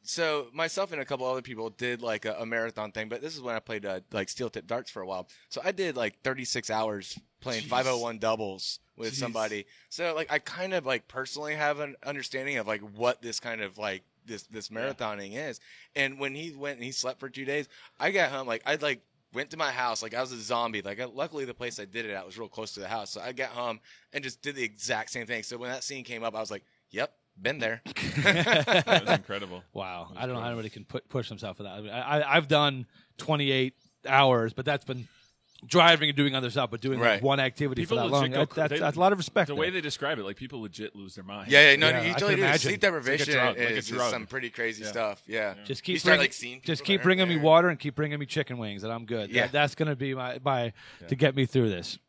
so myself and a couple other people did a marathon thing, but this is when I played steel tip darts for a while. So I did 36 hours playing 501 doubles with somebody. So I kind of personally have an understanding of what this kind of this marathoning is. And when he went and he slept for 2 days, I got home I went to my house I was a zombie. Luckily the place I did it at was real close to the house, so I got home and just did the exact same thing. So when that scene came up, I was like, "Yep, been there." That was incredible. Wow, I don't know how anybody can push themselves for that. I mean, I've done 28 hours, but that's been driving and doing other stuff, but doing one activity People for that long. That's a lot of respect. The way they describe it, people legit lose their mind. You totally do. Sleep deprivation is some pretty crazy stuff. Yeah, just keep bringing me water and keep bringing me chicken wings, and I'm good. Yeah, that's going to be to get me through this.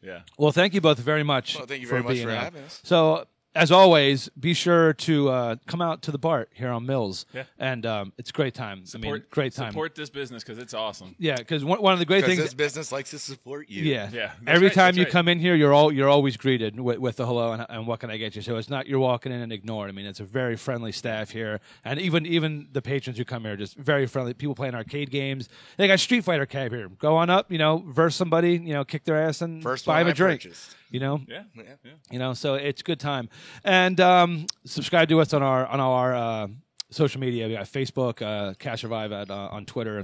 Yeah. Well, thank you both very much. Well, thank you very much for having us. So, as always, be sure to come out to the Bart here on Mills. Yeah. And it's a great time. Great time. Support this business because it's awesome. Yeah, because one of the great things. This business likes to support you. Yeah. Every time you come in here, you're always greeted with the hello and what can I get you. So it's not you're walking in and ignored. I mean, it's a very friendly staff here, and even the patrons who come here are just very friendly. People playing arcade games. They got Street Fighter cab here. Go on up, verse somebody, kick their ass and buy them a drink. Purchased. Yeah. So it's a good time. And subscribe to us on our social media. We got Facebook, Cash Revive on Twitter,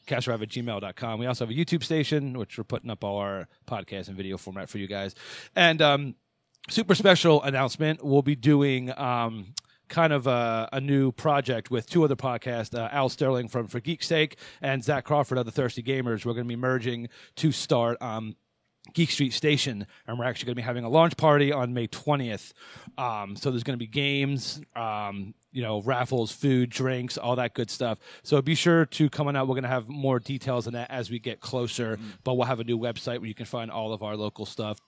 cashrevive@gmail.com. We also have a YouTube station, which we're putting up all our podcast and video format for you guys. And super special announcement, we'll be doing kind kind of a new project with two other podcasts, Al Sterling from For Geek's Sake and Zach Crawford of the Thirsty Gamers. We're going to be merging to start Geek Street Station, and we're actually going to be having a launch party on May 20th. So there's going to be games, raffles, food, drinks, all that good stuff. So be sure to come on out. We're going to have more details on that as we get closer, but we'll have a new website where you can find all of our local stuff.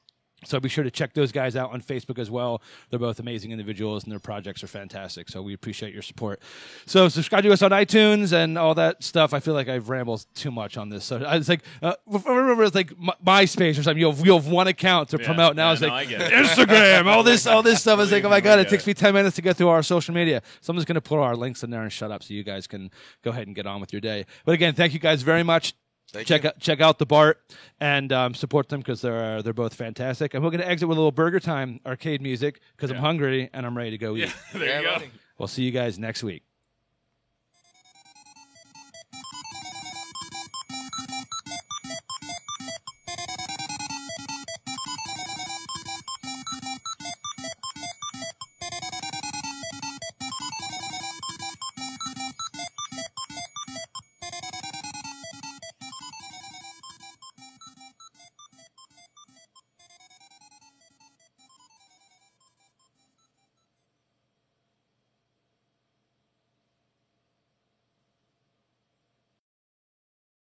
So be sure to check those guys out on Facebook as well. They're both amazing individuals, and their projects are fantastic. So we appreciate your support. So subscribe to us on iTunes and all that stuff. I feel like I've rambled too much on this. So I was like, I remember it's like MySpace or something. You have one account to promote. Now it's like Instagram, all this stuff. I was like, oh my God, it takes me 10 minutes to get through our social media. So I'm just going to put our links in there and shut up so you guys can go ahead and get on with your day. But again, thank you guys very much. Check out the Bart and support them because they're both fantastic. And we're going to exit with a little Burger Time arcade music because I'm hungry and I'm ready to go eat. There you go. We'll see you guys next week.